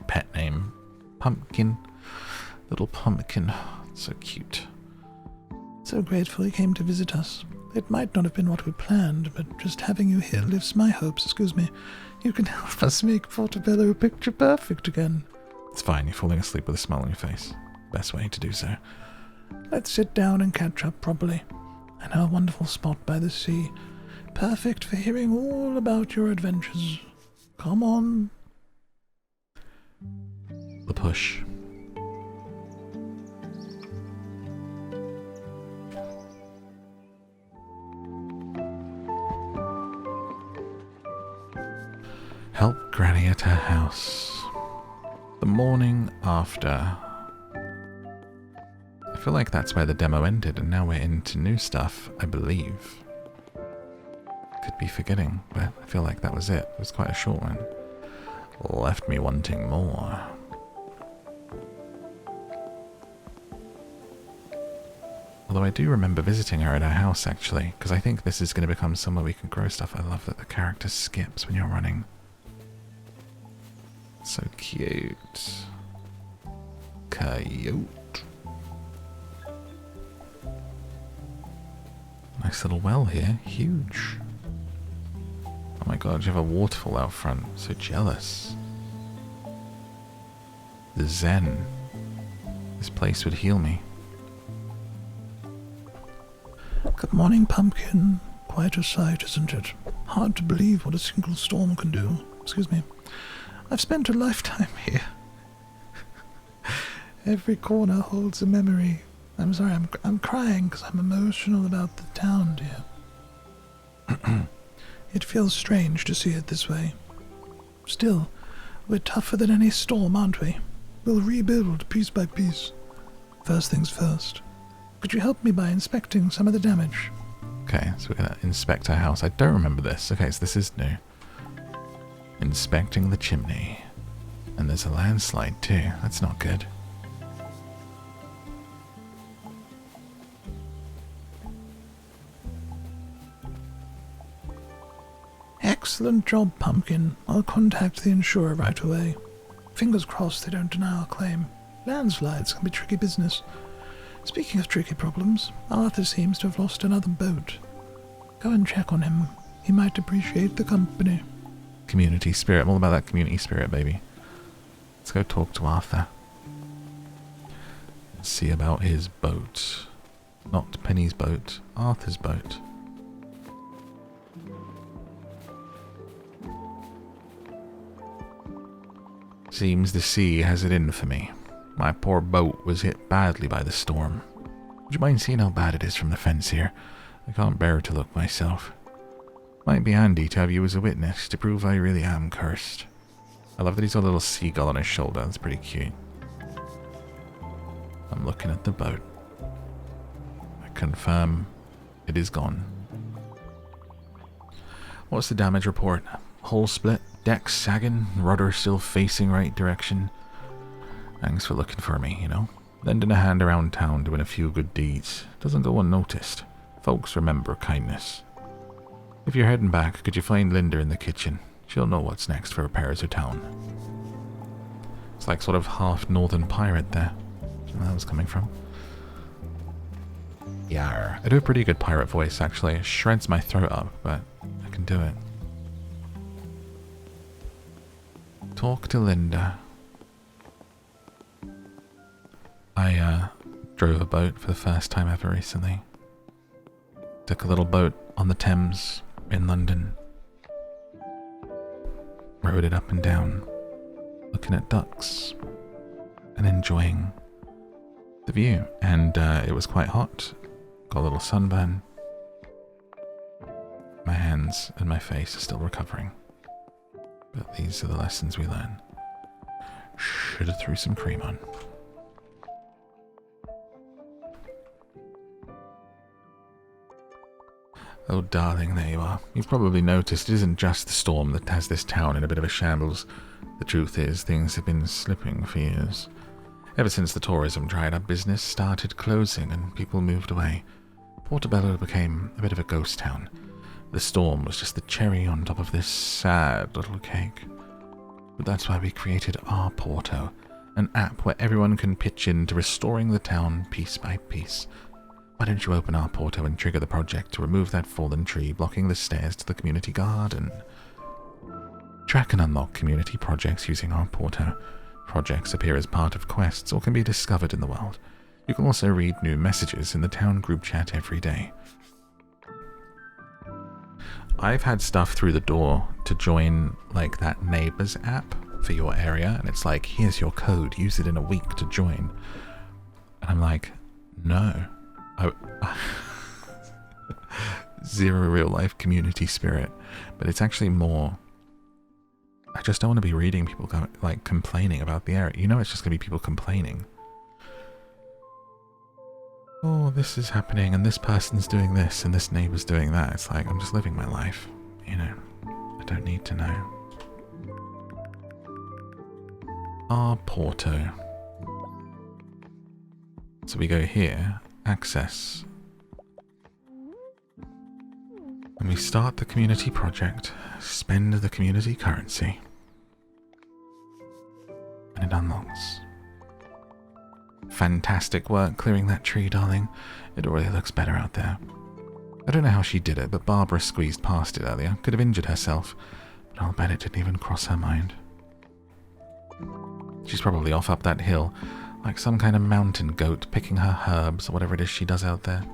pet name. Pumpkin. Little Pumpkin. So cute. So grateful you came to visit us. It might not have been what we planned, but just having you here lifts my hopes. Excuse me. You can help us make Portobello picture perfect again. It's fine, you're falling asleep with a smile on your face. Best way to do so. Let's sit down and catch up properly. I know a wonderful spot by the sea. Perfect for hearing all about your adventures. Come on. The push. Help Granny at her house. The morning after. I feel like that's where the demo ended, and now we're into new stuff, I believe. Could be forgetting, but I feel like that was it. It was quite a short one. Left me wanting more. Although I do remember visiting her at her house, actually, because I think this is going to become somewhere we can grow stuff. I love that the character skips when you're running. So cute. Cute. Nice little well here. Huge. Oh my god, you have a waterfall out front. So jealous. The Zen. This place would heal me. Good morning, Pumpkin. Quite a sight, isn't it? Hard to believe what a single storm can do. Excuse me. I've spent a lifetime here. Every corner holds a memory. I'm sorry, I'm crying because I'm emotional about the town, dear. It feels strange to see it this way. Still, we're tougher than any storm, aren't we? We'll rebuild piece by piece. First things first. Could you help me by inspecting some of the damage? Okay, so we're going to inspect our house. I don't remember this. Okay, so this is new. Inspecting the chimney. And there's a landslide too. That's not good. Excellent job, Pumpkin. I'll contact the insurer right away. Fingers crossed they don't deny our claim. Landslides can be tricky business. Speaking of tricky problems, Arthur seems to have lost another boat. Go and check on him. He might appreciate the company. Community spirit. I'm all about that community spirit, baby. Let's go talk to Arthur. See about his boat. Not Penny's boat. Arthur's boat. Seems the sea has it in for me. My poor boat was hit badly by the storm. Would you mind seeing how bad it is from the fence here? I can't bear to look myself. Might be handy to have you as a witness to prove I really am cursed. I love that he's got a little seagull on his shoulder. That's pretty cute. I'm looking at the boat. I confirm it is gone. What's the damage report? Hull split, deck sagging, rudder still facing right direction. Thanks for looking for me, you know. Lending a hand around town doing a few good deeds. Doesn't go unnoticed. Folks remember kindness. If you're heading back, could you find Linda in the kitchen? She'll know what's next for repairs of town. It's like sort of half northern pirate there. Where that was coming from. Yar. I do a pretty good pirate voice, actually. It shreds my throat up, but I can do it. Talk to Linda. I drove a boat for the first time ever recently. Took a little boat on the Thames in London. Rode it up and down, looking at ducks and enjoying the view. And it was quite hot. Got a little sunburn. My hands and my face are still recovering. But these are the lessons we learn. Should have threw some cream on. Oh, darling, there you are. You've probably noticed it isn't just the storm that has this town in a bit of a shambles. The truth is, things have been slipping for years. Ever since the tourism dried up, business started closing and people moved away. Portobello became a bit of a ghost town. The storm was just the cherry on top of this sad little cake. But that's why we created our Porto, an app where everyone can pitch in to restoring the town piece by piece. Why don't you open our Porto and trigger the project to remove that fallen tree blocking the stairs to the community garden? Track and unlock community projects using our Porto. Projects appear as part of quests or can be discovered in the world. You can also read new messages in the town group chat every day. I've had stuff through the door to join like that neighbors app for your area, and it's like, here's your code, use it in a week to join. And I'm like, no. Zero real life community spirit. But it's actually more, I just don't want to be reading people like complaining about the area. You know, it's just going to be people complaining. Oh, this is happening, and this person's doing this, and this neighbor's doing that. It's like, I'm just living my life, you know. I don't need to know. Our Porto. So we go here, access. And we start the community project, spend the community currency. And it unlocks. Fantastic work clearing that tree, darling. It already looks better out there. I don't know how she did it, but Barbara squeezed past it earlier. Could have injured herself, but I'll bet it didn't even cross her mind. She's probably off up that hill, like some kind of mountain goat picking her herbs or whatever it is she does out there.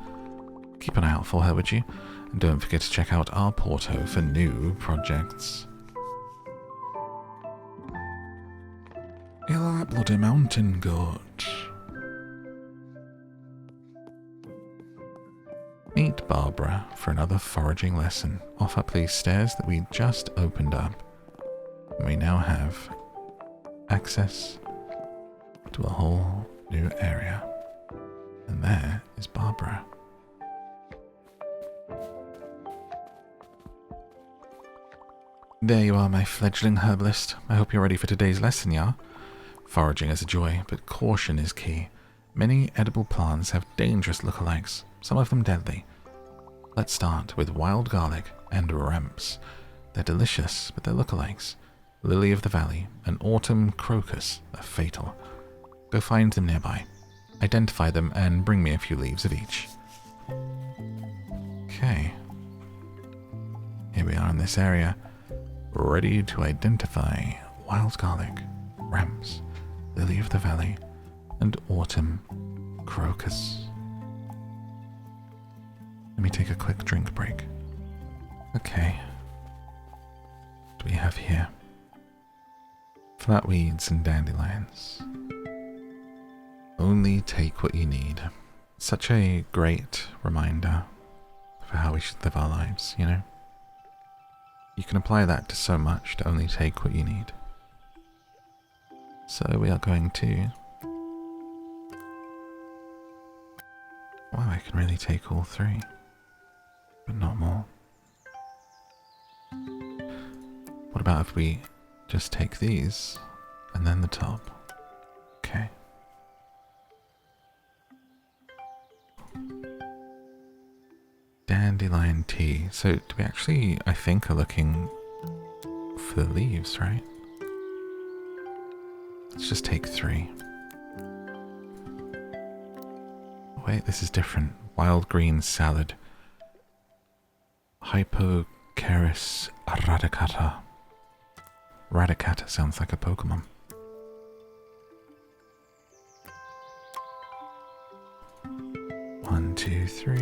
Keep an eye out for her, would you? And don't forget to check out our Porto for new projects. You're that bloody mountain goat. Meet Barbara for another foraging lesson. Off up these stairs that we just opened up. And we now have access to a whole new area. And there is Barbara. There you are, my fledgling herbalist. I hope you're ready for today's lesson, yeah? Foraging is a joy, but caution is key. Many edible plants have dangerous lookalikes, some of them deadly. Let's start with wild garlic and ramps. They're delicious, but they're lookalikes. Lily of the Valley and autumn crocus are fatal. Go find them nearby. Identify them and bring me a few leaves of each. Okay. Here we are in this area, ready to identify wild garlic, ramps, lily of the valley, and autumn crocus. Let me take a quick drink break. Okay. What do we have here? Flatweeds and dandelions. Only take what you need. Such a great reminder for how we should live our lives, you know? You can apply that to so much, to only take what you need. So we are going to... Wow, I can really take all three, but not more. What about if we just take these, and then the top? Okay. Dandelion tea. So do we actually, I think, are looking for the leaves, right? Let's just take 3. Wait, this is different. Wild green salad. Hypocaris radicata. Radicata sounds like a Pokemon. 3.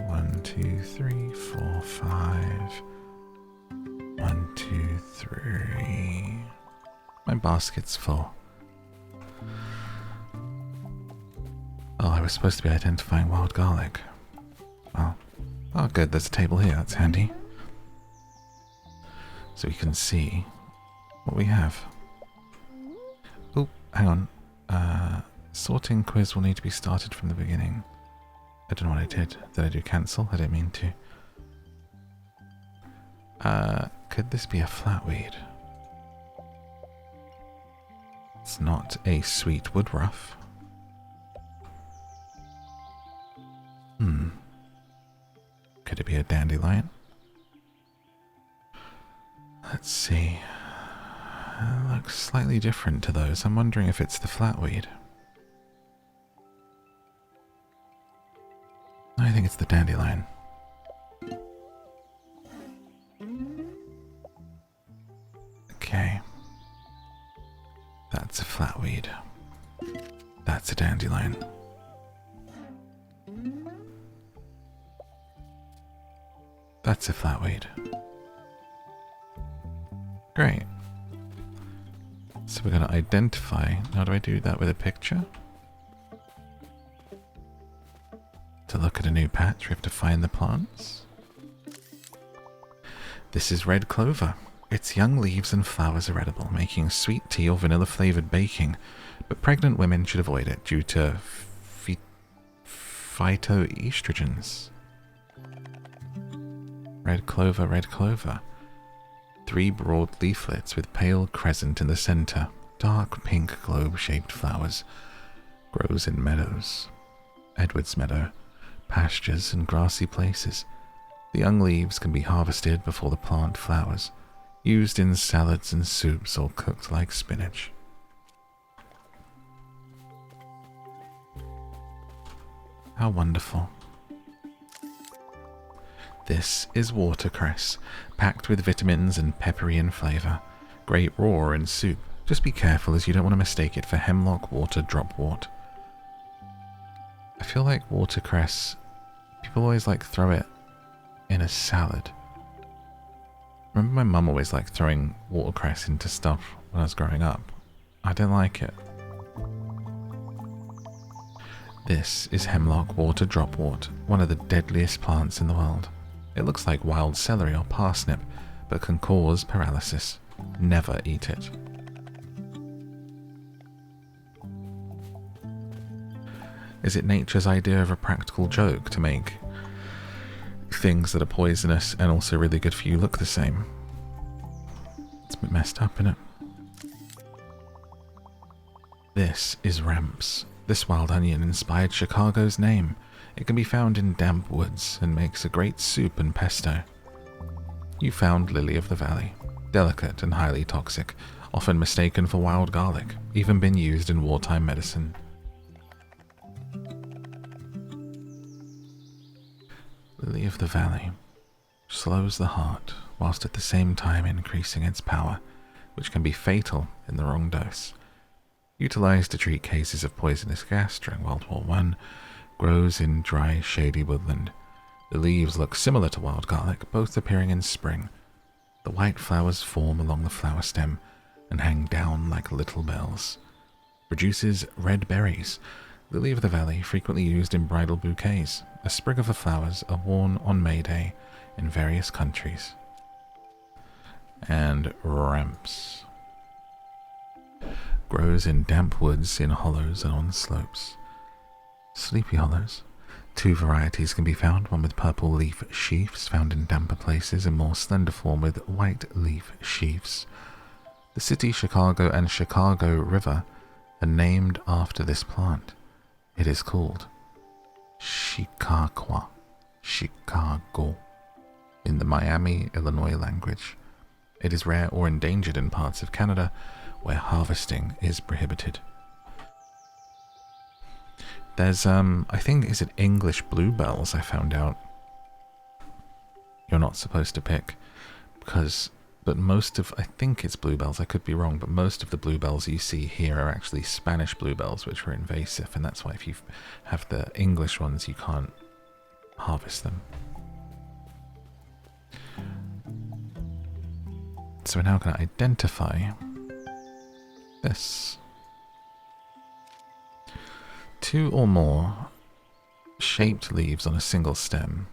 1, 2, 3, 4, 5. 1, 2, 3. My basket's full. Oh, I was supposed to be identifying wild garlic. Well, oh good, there's a table here, that's handy. So we can see what we have. Oh, hang on. Sorting quiz will need to be started from the beginning. I don't know what I did. Did I do cancel? I didn't mean to. Could this be a flatweed? It's not a sweet woodruff. Could it be a dandelion? Let's see. It looks slightly different to those. I'm wondering if it's the flatweed. I think it's the dandelion. Okay. That's a flatweed. That's a dandelion. That's a flatweed. Great. So we're going to identify. How do I do that with a picture? To look at a new patch, we have to find the plants. This is red clover. Its young leaves and flowers are edible, making sweet tea or vanilla-flavored baking, but pregnant women should avoid it due to phytoestrogens. Red clover, red clover. 3 broad leaflets with pale crescent in the center, dark pink globe-shaped flowers. Grows in meadows, Edward's Meadow, pastures and grassy places. The young leaves can be harvested before the plant flowers, used in salads and soups or cooked like spinach. How wonderful. This is watercress, packed with vitamins and peppery in flavor. Great raw in soup. Just be careful as you don't want to mistake it for hemlock water dropwort. I feel like watercress, people always like throw it in a salad. Remember my mum always liked throwing watercress into stuff when I was growing up. I don't like it. This is hemlock water dropwort, one of the deadliest plants in the world. It looks like wild celery or parsnip, but can cause paralysis. Never eat it. Is it nature's idea of a practical joke to make things that are poisonous and also really good for you look the same? It's a bit messed up, isn't it? This is ramps. This wild onion inspired Chicago's name. It can be found in damp woods and makes a great soup and pesto. You found lily of the valley. Delicate and highly toxic, often mistaken for wild garlic, even been used in wartime medicine. Lily of the valley slows the heart, whilst at the same time increasing its power, which can be fatal in the wrong dose. Utilized to treat cases of poisonous gas during World War I, grows in dry, shady woodland. The leaves look similar to wild garlic, both appearing in spring. The white flowers form along the flower stem and hang down like little bells. Produces red berries. Lily of the valley, frequently used in bridal bouquets. A sprig of the flowers are worn on May Day in various countries. And ramps. Grows in damp woods, in hollows and on slopes. Sleepy hollows. 2 varieties can be found, one with purple leaf sheaths found in damper places and more slender form with white leaf sheaths. The city Chicago and Chicago River are named after this plant. It is called Chicago in the Miami, Illinois language. It is rare or endangered in parts of Canada where harvesting is prohibited. There's, I think, is it English bluebells I found out you're not supposed to pick because But most of, I think it's bluebells, I could be wrong, but most of the bluebells you see here are actually Spanish bluebells, which are invasive, and that's why if you have the English ones, you can't harvest them. So we're now going to identify this. 2 or more shaped leaves on a single stem.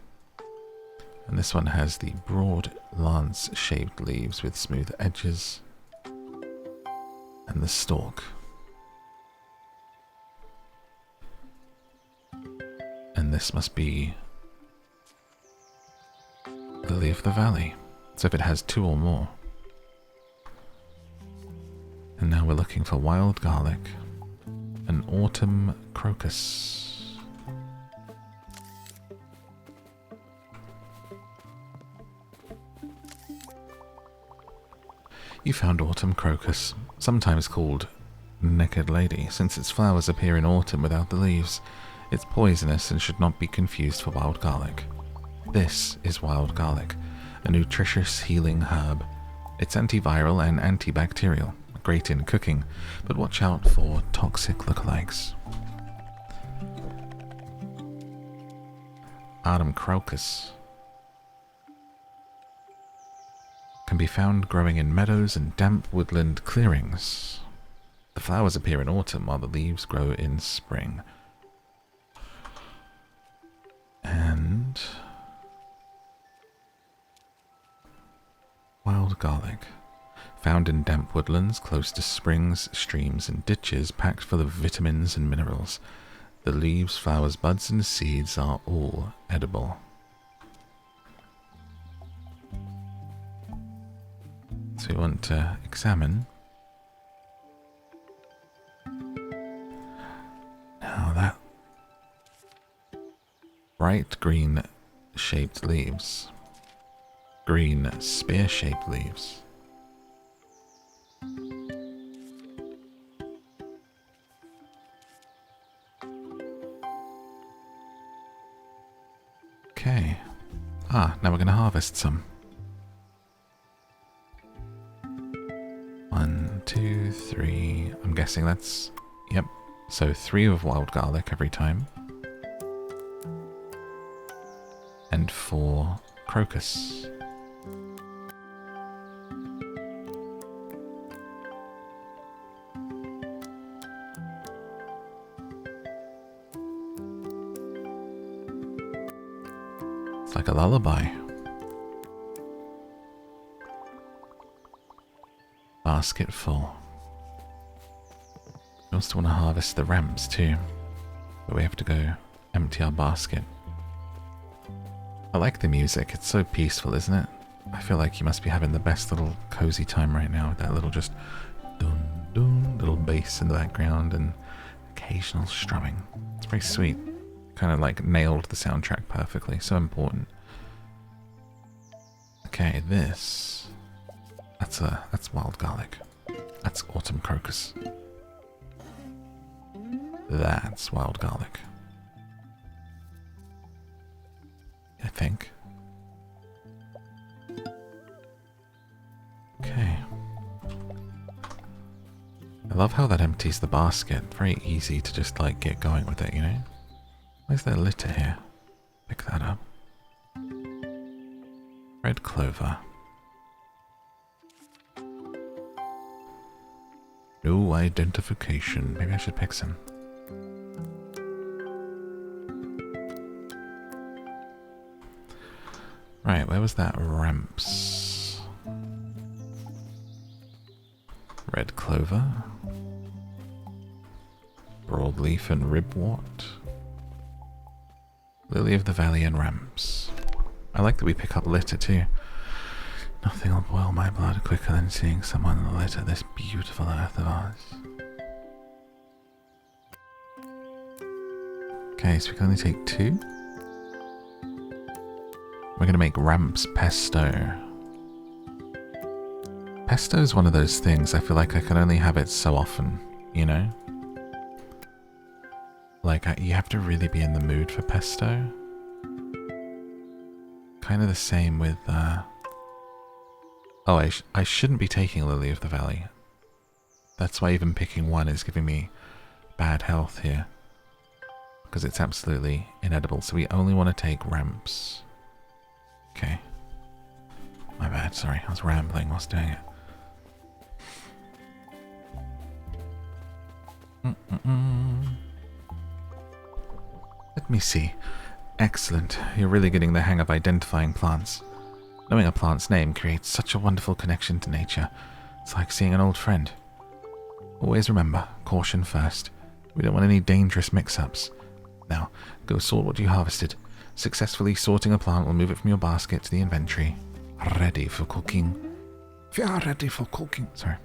And this one has the broad lance-shaped leaves with smooth edges. And the stalk. And this must be Lily of the Valley. So if it has 2 or more. And now we're looking for wild garlic. An autumn crocus. You found autumn crocus, sometimes called naked lady, since its flowers appear in autumn without the leaves. It's poisonous and should not be confused for wild garlic. This is wild garlic, a nutritious healing herb. It's antiviral and antibacterial, great in cooking, but watch out for toxic lookalikes. Autumn crocus can be found growing in meadows and damp woodland clearings. The flowers appear in autumn while the leaves grow in spring. And wild garlic, found in damp woodlands close to springs, streams, and ditches packed full of vitamins and minerals. The leaves, flowers, buds, and seeds are all edible. So we want to examine. Now that bright green shaped leaves, green spear shaped leaves. Okay. Now we're going to harvest some. 1, 2, 3. I'm guessing that's... Yep. So 3 of wild garlic every time. And 4 crocus. It's like a lullaby. Basket full. We also want to harvest the ramps too, but we have to go empty our basket. I like the music, it's so peaceful, isn't it? I feel like you must be having the best little cozy time right now with that little just dun dun little bass in the background and occasional strumming. It's very sweet. Kind of like nailed the soundtrack perfectly, so important. Okay, this... That's wild garlic. That's autumn crocus. That's wild garlic. I think. Okay. I love how that empties the basket. Very easy to just like get going with it, you know? Why is there litter here? Pick that up. Red clover. No identification. Maybe I should pick some. Right, where was that? Ramps. Red clover. Broadleaf and ribwort. Lily of the Valley and ramps. I like that we pick up litter too. Nothing will boil my blood quicker than seeing someone litter this beautiful earth of ours. Okay, so we can only take 2. We're going to make ramps pesto. Pesto is one of those things I feel like I can only have it so often, you know? Like, you have to really be in the mood for pesto. Kind of the same with Oh, I shouldn't be taking Lily of the Valley. That's why even picking one is giving me bad health here. Because it's absolutely inedible. So we only want to take ramps. Okay. My bad, sorry. I was rambling whilst doing it. Let me see. Excellent. You're really getting the hang of identifying plants. Knowing a plant's name creates such a wonderful connection to nature. It's like seeing an old friend. Always remember, caution first. We don't want any dangerous mix-ups. Now, go sort what you harvested. Successfully sorting a plant will move it from your basket to the inventory. Ready for cooking. We are ready for cooking. Sorry.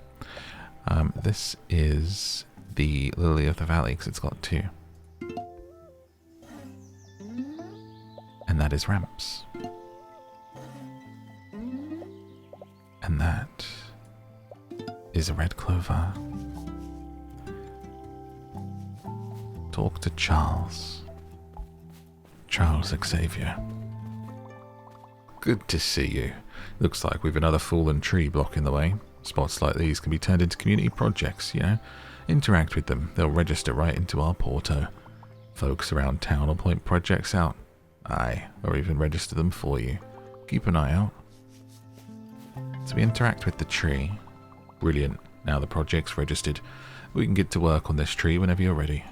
This is the Lily of the Valley because it's got 2. And that is ramps. And that is a red clover. Talk to Charles. Charles Xavier. Good to see you. Looks like we've another fallen tree blocking the way. Spots like these can be turned into community projects, you know. Interact with them. They'll register right into our portal. Folks around town will point projects out. Aye, or even register them for you. Keep an eye out. So we interact with the tree. Brilliant. Now the project's registered. We can get to work on this tree whenever you're ready.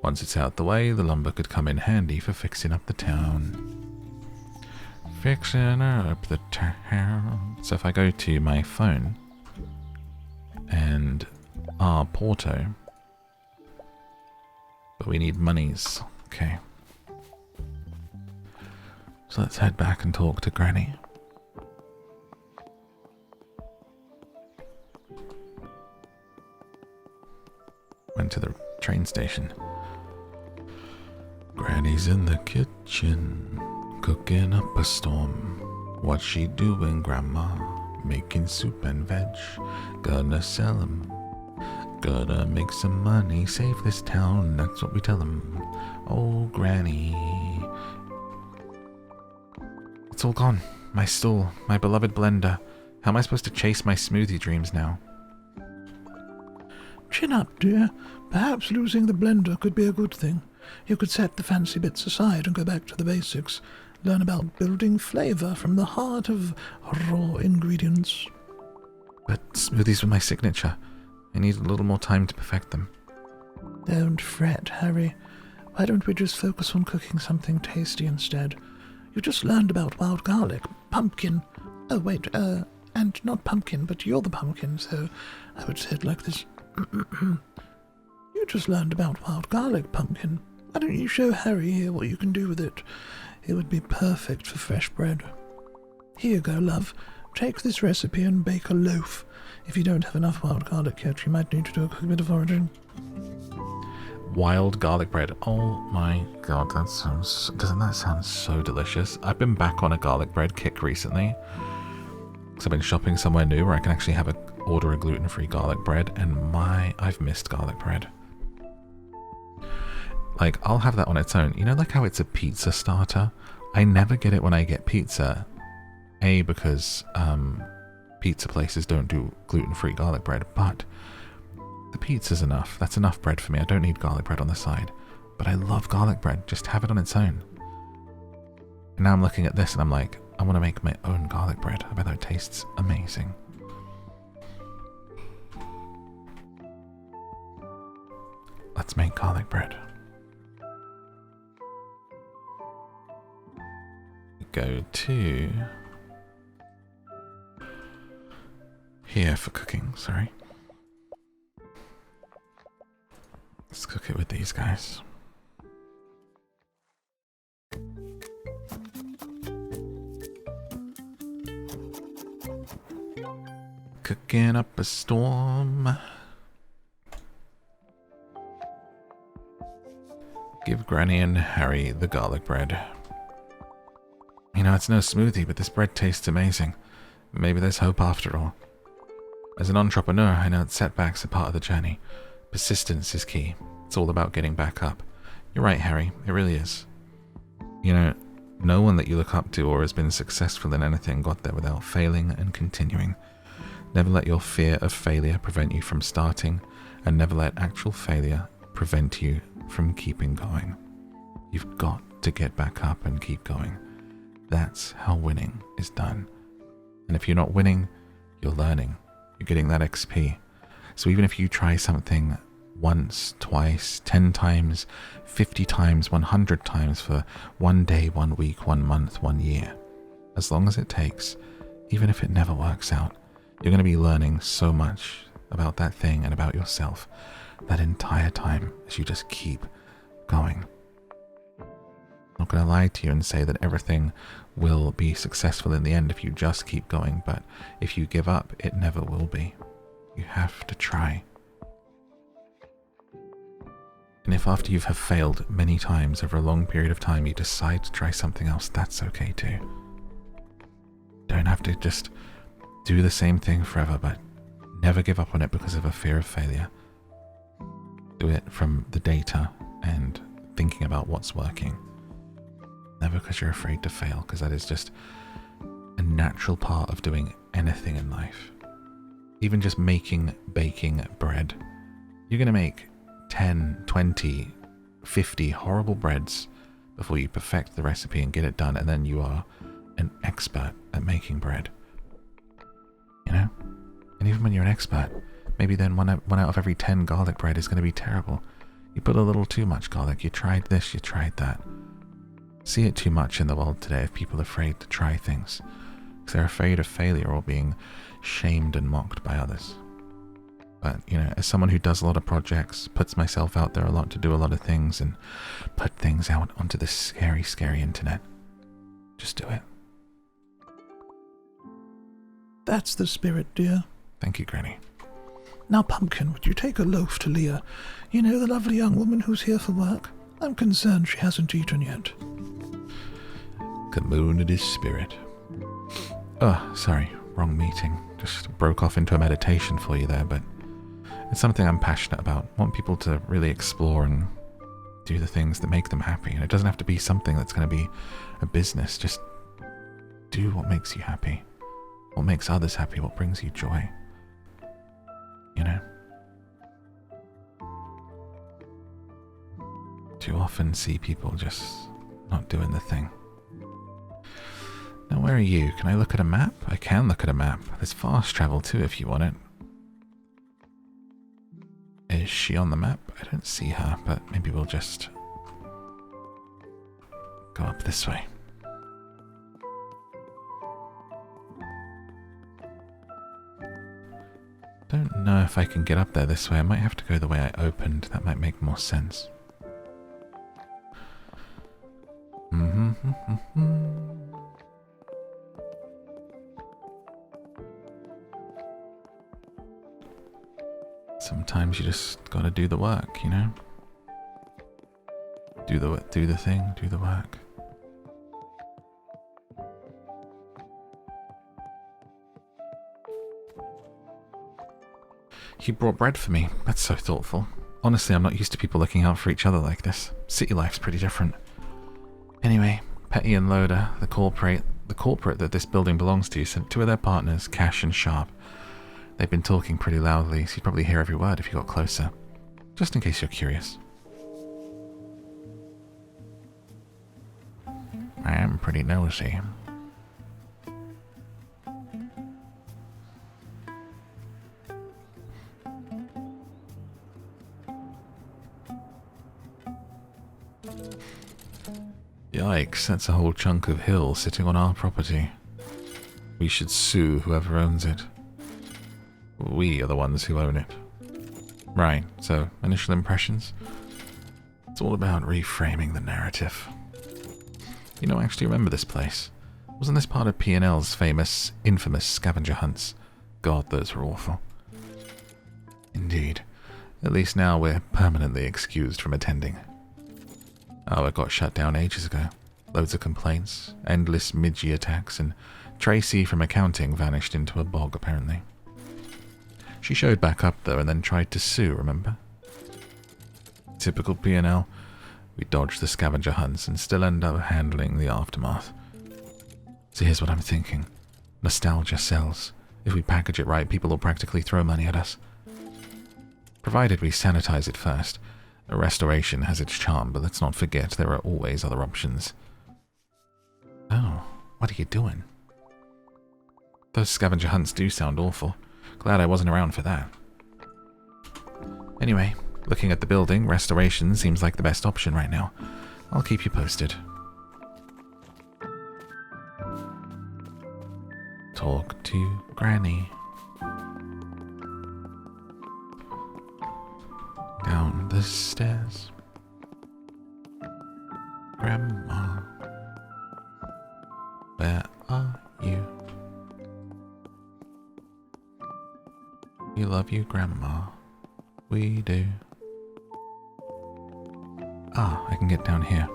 Once it's out the way, the lumber could come in handy for fixing up the town. Fixing up the town. So if I go to my phone and our Porto, but we need monies. Okay. So let's head back and talk to Granny. Went to the train station. Granny's in the kitchen, cooking up a storm. What's she doing, Grandma? Making soup and veg. Gonna sell 'em. Gonna make some money, save this town, that's what we tell 'em. Oh, Granny. It's all gone. My stool, my beloved blender. How am I supposed to chase my smoothie dreams now? Chin up, dear. Perhaps losing the blender could be a good thing. You could set the fancy bits aside and go back to the basics. Learn about building flavour from the heart of raw ingredients. But smoothies were my signature. I need a little more time to perfect them. Don't fret, Harry. Why don't we just focus on cooking something tasty instead? You just learned about wild garlic, pumpkin. Oh, wait, and not pumpkin, but you're the pumpkin, so I would say it like this. You just learned about wild garlic, pumpkin. Why don't you show Harry here what you can do with it? It would be perfect for fresh bread. Here you go, love. Take this recipe and bake a loaf. If you don't have enough wild garlic yet, you might need to do a quick bit of foraging. Wild garlic bread. Oh my god, doesn't that sound so delicious? I've been back on a garlic bread kick recently. Because I've been shopping somewhere new where I can actually order a gluten-free garlic bread, and I've missed garlic bread. Like, I'll have that on its own. You know, like how it's a pizza starter? I never get it when I get pizza. A, because pizza places don't do gluten-free garlic bread, but the pizza's enough. That's enough bread for me. I don't need garlic bread on the side. But I love garlic bread. Just have it on its own. And now I'm looking at this and I'm like, I want to make my own garlic bread. I bet that tastes amazing. Let's make garlic bread. Go to here for cooking, sorry. Let's cook it with these guys. Cooking up a storm. Give Granny and Harry the garlic bread. You know, it's no smoothie, but this bread tastes amazing. Maybe there's hope after all. As an entrepreneur, I know that setbacks are part of the journey. Persistence is key. It's all about getting back up. You're right, Harry. It really is. You know, No one that you look up to or has been successful in anything got there without failing and continuing. Never let your fear of failure prevent you from starting, and never let actual failure prevent you from keeping going. You've got to get back up and keep going. That's how winning is done. And if you're not winning, you're learning. You're getting that XP. So even if you try something once, twice, 10 times, 50 times, 100 times for 1 day, 1 week, 1 month, 1 year, as long as it takes, even if it never works out, you're going to be learning so much about that thing and about yourself that entire time as you just keep going. I'm not going to lie to you and say that everything will be successful in the end if you just keep going, but if you give up, it never will be. You have to try. And if after you have failed many times over a long period of time, you decide to try something else, that's okay too. You don't have to just do the same thing forever, but never give up on it because of a fear of failure. Do it from the data and thinking about what's working. Never because you're afraid to fail, because that is just a natural part of doing anything in life. Even just baking bread. You're going to make 10, 20, 50 horrible breads before you perfect the recipe and get it done, and then you are an expert at making bread. You know? And even when you're an expert, maybe then one out of every 10 garlic bread is going to be terrible. You put a little too much garlic. You tried this, you tried that. See it too much in the world today of people afraid to try things because they're afraid of failure or being shamed and mocked by others. But, you know, as someone who does a lot of projects, puts myself out there a lot to do a lot of things and put things out onto this scary, scary internet, just do it. That's the spirit, dear. Thank you, Granny. Now, Pumpkin, would you take a loaf to Leah? You know, the lovely young woman who's here for work? I'm concerned she hasn't eaten yet. Community spirit. Oh, sorry, wrong meeting. Just broke off into a meditation for you there, but it's something I'm passionate about. I want people to really explore and do the things that make them happy. And it doesn't have to be something that's going to be a business. Just do what makes you happy. What makes others happy, what brings you joy. You know? Too often see people just not doing the thing. Now, where are you? Can I look at a map? I can look at a map. There's fast travel too if you want it. Is she on the map? I don't see her, but maybe we'll just go up this way. Don't know if I can get up there this way. I might have to go the way I opened. That might make more sense. Sometimes you just gotta do the work, you know? Do the thing, do the work. You brought bread for me. That's so thoughtful. Honestly, I'm not used to people looking out for each other like this. City life's pretty different. Anyway, Petty and Loader, the corporate that this building belongs to, sent 2 of their partners, Cash and Sharp. They've been talking pretty loudly, so you'd probably hear every word if you got closer. Just in case you're curious. I am pretty nosy. Yikes, that's a whole chunk of hill sitting on our property. We should sue whoever owns it. We are the ones who own it. Right, so initial impressions? It's all about reframing the narrative. You know, I actually remember this place. Wasn't this part of P&L's infamous scavenger hunts? God, those were awful. Indeed. At least now we're permanently excused from attending. Oh, it got shut down ages ago. Loads of complaints, endless midgie attacks, and Tracy from accounting vanished into a bog, apparently. She showed back up, though, and then tried to sue, remember? Typical P&L. We dodge the scavenger hunts and still end up handling the aftermath. So here's what I'm thinking. Nostalgia sells. If we package it right, people will practically throw money at us. Provided we sanitize it first. A restoration has its charm, but let's not forget there are always other options. Oh, what are you doing? Those scavenger hunts do sound awful. Glad I wasn't around for that. Anyway, looking at the building, restoration seems like the best option right now. I'll keep you posted. Talk to Granny. Down the stairs. Grandma, where are you? We love you, Grandma. We do. Ah, I can get down here.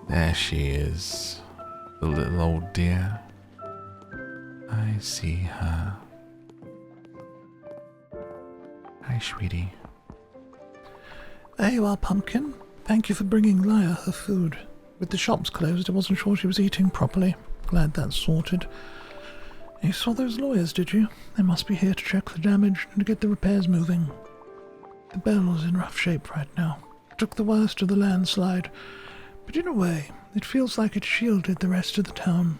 There she is, the little old dear. I see her. Hi, sweetie. There you are, Pumpkin. Thank you for bringing Lyra her food. With the shops closed, I wasn't sure she was eating properly. Glad that's sorted. You saw those lawyers, did you? They must be here to check the damage and to get the repairs moving. The bell's in rough shape right now. Took the worst of the landslide. But in a way, it feels like it shielded the rest of the town.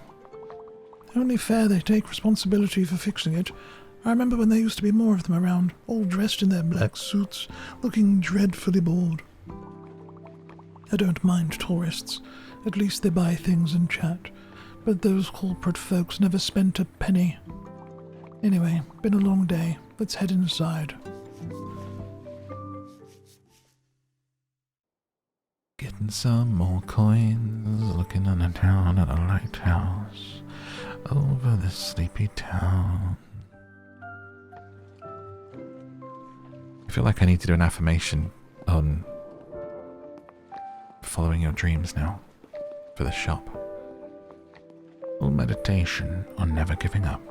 Only fair they take responsibility for fixing it. I remember when there used to be more of them around, all dressed in their black suits, looking dreadfully bored. I don't mind tourists. At least they buy things and chat. But those corporate folks never spent a penny. Anyway, been a long day. Let's head inside. Getting some more coins, looking on a town at a lighthouse, over the sleepy town. I feel like I need to do an affirmation on following your dreams now, for the shop. A little meditation on never giving up.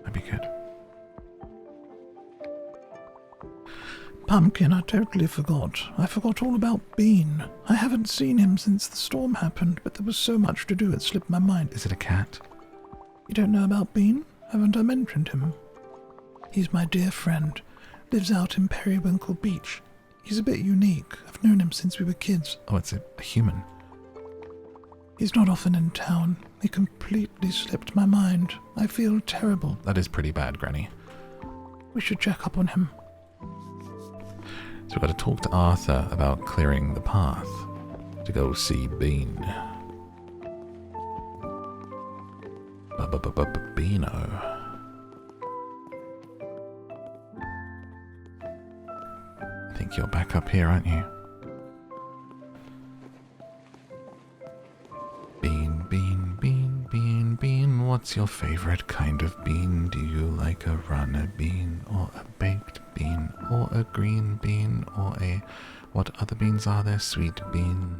That'd be good. Pumpkin, I totally forgot. I forgot all about Bean. I haven't seen him since the storm happened, but there was so much to do it slipped my mind. Is it a cat? You don't know about Bean? Haven't I mentioned him? He's my dear friend. Lives out in Periwinkle Beach. He's a bit unique. I've known him since we were kids. Oh, it's a human. He's not often in town. He completely slipped my mind. I feel terrible. That is pretty bad, Granny. We should check up on him. So we've got to talk to Arthur about clearing the path to go see Bean. Beano. I think you're back up here, aren't you? Bean, bean, bean, bean, bean. What's your favorite kind of bean? Do you like a runner bean or a baked bean or a green bean or a... What other beans are there? Sweet bean.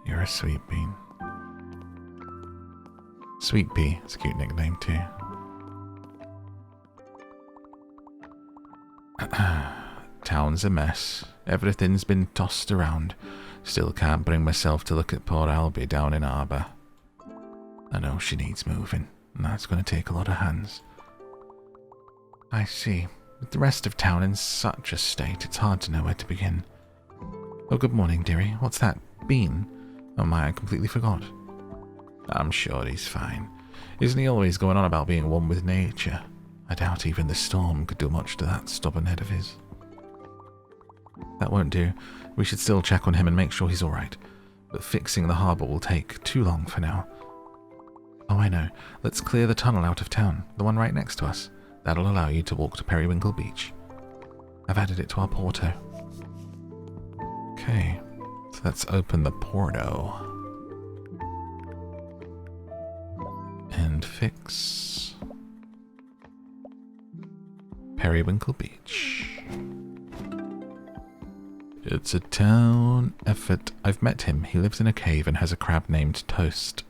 You're a sweet bean. Sweet Pea. It's a cute nickname too. Town's a mess. Everything's been tossed around. Still can't bring myself to look at poor Albie down in Harbour. I know she needs moving, and that's going to take a lot of hands. I see. With the rest of town in such a state, it's hard to know where to begin. Oh, good morning, dearie. What's that? Bean? Oh my, I completely forgot. I'm sure he's fine. Isn't he always going on about being one with nature? I doubt even the storm could do much to that stubborn head of his. That won't do. We should still check on him and make sure he's alright. But fixing the harbour will take too long for now. Oh, I know. Let's clear the tunnel out of town, the one right next to us. That'll allow you to walk to Periwinkle Beach. I've added it to our porto. Okay, so let's open the porto. And fix Periwinkle Beach. It's a town effort. I've met him. He lives in a cave and has a crab named Toast.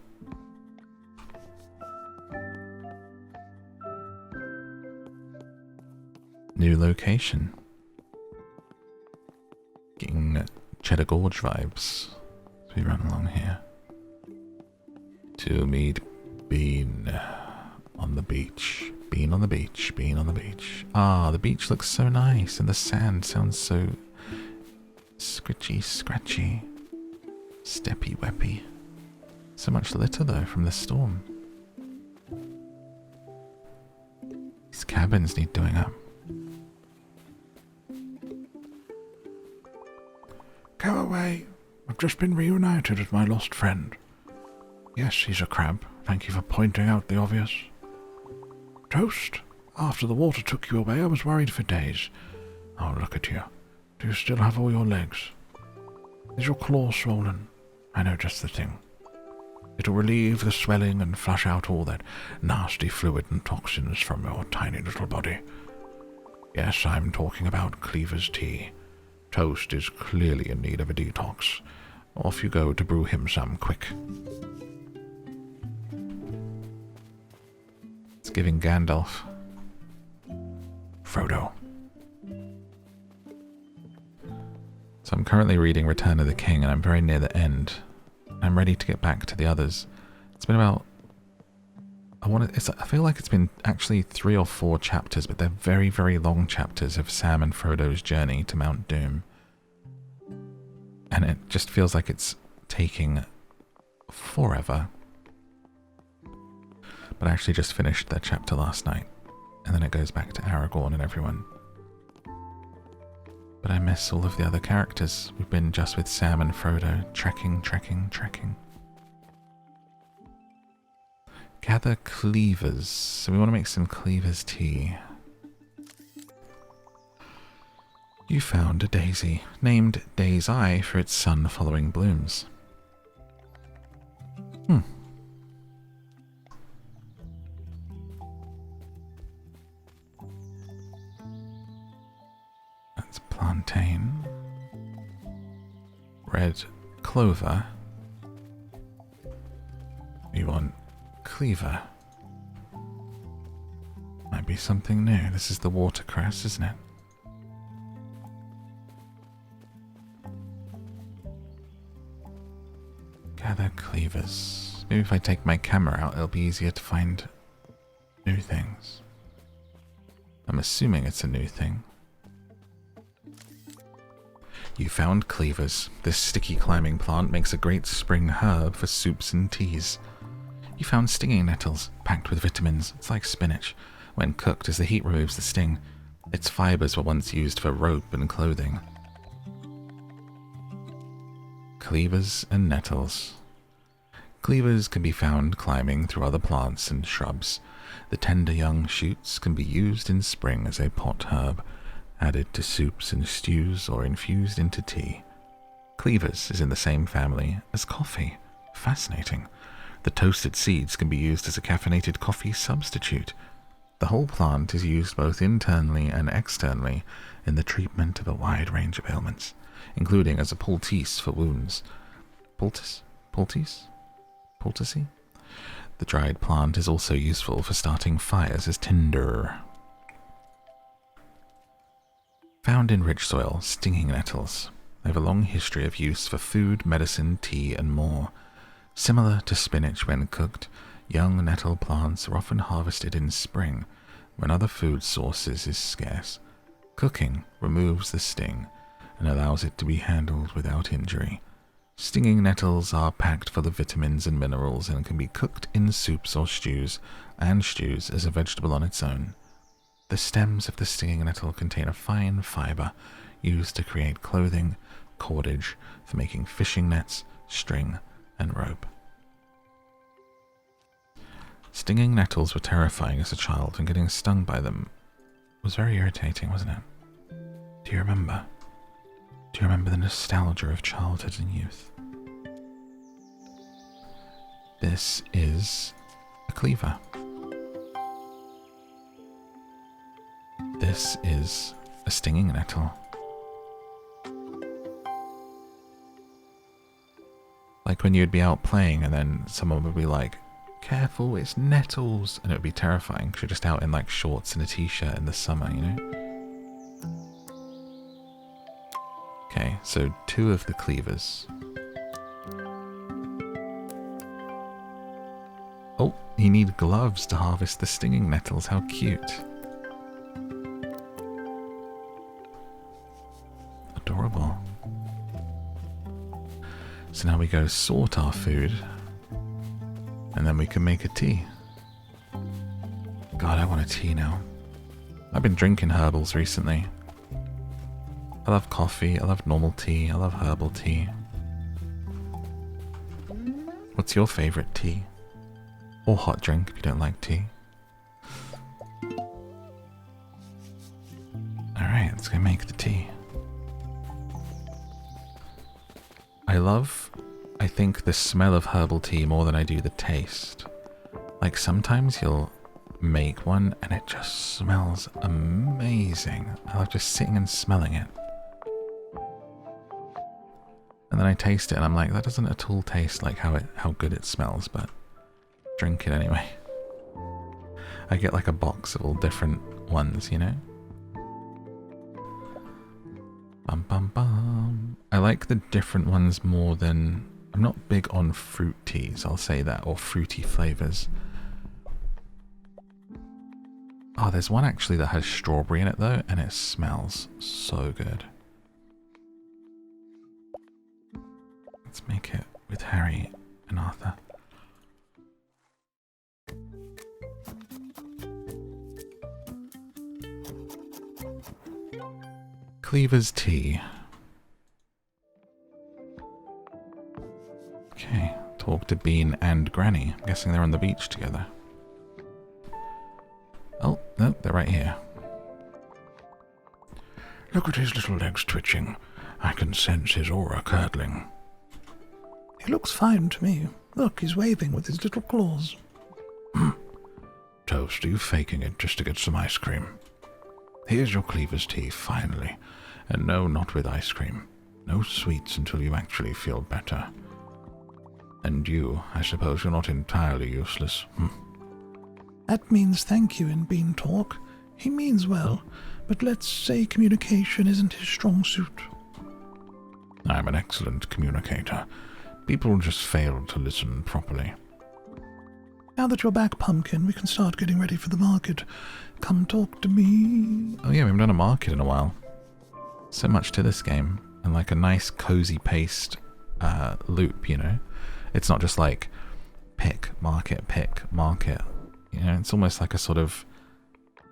New location. Getting Cheddar Gorge vibes as we run along here. To meet Bean on the beach. Bean on the beach. Bean on the beach. Ah, the beach looks so nice and the sand sounds so scritchy, scratchy, steppy, weppy. So much litter though from the storm. These cabins need doing up. Go away. I've just been reunited with my lost friend. Yes, he's a crab. Thank you for pointing out the obvious. Toast, after the water took you away, I was worried for days. Oh, look at you. Do you still have all your legs? Is your claw swollen? I know just the thing. It'll relieve the swelling and flush out all that nasty fluid and toxins from your tiny little body. Yes, I'm talking about Cleaver's tea. Toast is clearly in need of a detox. Off you go to brew him some quick. It's giving Gandalf. Frodo. So I'm currently reading Return of the King and I'm very near the end. I'm ready to get back to the others. It's been about... I feel like it's been actually 3 or 4 chapters, but they're very, very long chapters of Sam and Frodo's journey to Mount Doom. And it just feels like it's taking forever. But I actually just finished that chapter last night. And then it goes back to Aragorn and everyone. But I miss all of the other characters. We've been just with Sam and Frodo, trekking. Gather cleavers. So we want to make some cleavers tea. You found a daisy, named Day's Eye for its sun-following blooms. That's plantain. Red clover. We want cleaver. Might be something new. This is the watercress, isn't it? Gather cleavers. Maybe if I take my camera out, it'll be easier to find new things. I'm assuming it's a new thing. You found cleavers. This sticky climbing plant makes a great spring herb for soups and teas. You found stinging nettles, packed with vitamins. It's like spinach. When cooked, as the heat removes the sting, its fibers were once used for rope and clothing. Cleavers and nettles. Cleavers can be found climbing through other plants and shrubs. The tender young shoots can be used in spring as a pot herb, added to soups and stews or infused into tea. Cleavers is in the same family as coffee. Fascinating. The toasted seeds can be used as a caffeinated coffee substitute. The whole plant is used both internally and externally in the treatment of a wide range of ailments, including as a poultice for wounds. Poultice? Poultice? The dried plant is also useful for starting fires as tinder. Found in rich soil, stinging nettles. They have a long history of use for food, medicine, tea, and more. Similar to spinach when cooked, young nettle plants are often harvested in spring, when other food sources is scarce. Cooking removes the sting and allows it to be handled without injury. Stinging nettles are packed full of vitamins and minerals and can be cooked in soups or stews, and stews as a vegetable on its own. The stems of the stinging nettle contain a fine fiber used to create clothing, cordage for making fishing nets, string, and rope. Stinging nettles were terrifying as a child, and getting stung by them was very irritating, wasn't it? Do you remember? Do you remember the nostalgia of childhood and youth? This is a cleaver. This is a stinging nettle. Like when you'd be out playing and then someone would be like, "Careful, it's nettles," and it would be terrifying because you're just out in like shorts and a t-shirt in the summer, you know? So 2 of the cleavers. Oh, you need gloves to harvest the stinging nettles. How cute. Adorable. So now we go sort our food. And then we can make a tea. God, I want a tea now. I've been drinking herbals recently. I love coffee, I love normal tea, I love herbal tea. What's your favorite tea? Or hot drink if you don't like tea. Alright, let's go make the tea. I think the smell of herbal tea more than I do the taste. Like sometimes you'll make one and it just smells amazing. I love just sitting and smelling it. And then I taste it and I'm like, that doesn't at all taste like how good it smells, but drink it anyway. I get like a box of all different ones, you know? Bum bum bum. I like the different ones more than... I'm not big on fruit teas, I'll say that, or fruity flavors. Oh, there's one actually that has strawberry in it though, and it smells so good. Let's make it with Harry and Arthur. Cleaver's tea. Okay, talk to Bean and Granny. I'm guessing they're on the beach together. Oh, no, they're right here. Look at his little legs twitching. I can sense his aura curdling. He looks fine to me. Look, he's waving with his little claws. Toast, are you faking it just to get some ice cream? Here's your Cleaver's tea, finally. And no, not with ice cream. No sweets until you actually feel better. And you, I suppose you're not entirely useless. That means thank you in Bean talk. He means well, but let's say communication isn't his strong suit. I'm an excellent communicator. People just fail to listen properly. Now that you're back, Pumpkin, we can start getting ready for the market. Come talk to me. Oh yeah, we haven't done a market in a while. So much to this game. And like a nice cozy paced loop, you know? It's not just like pick, market, you know? It's almost like a sort of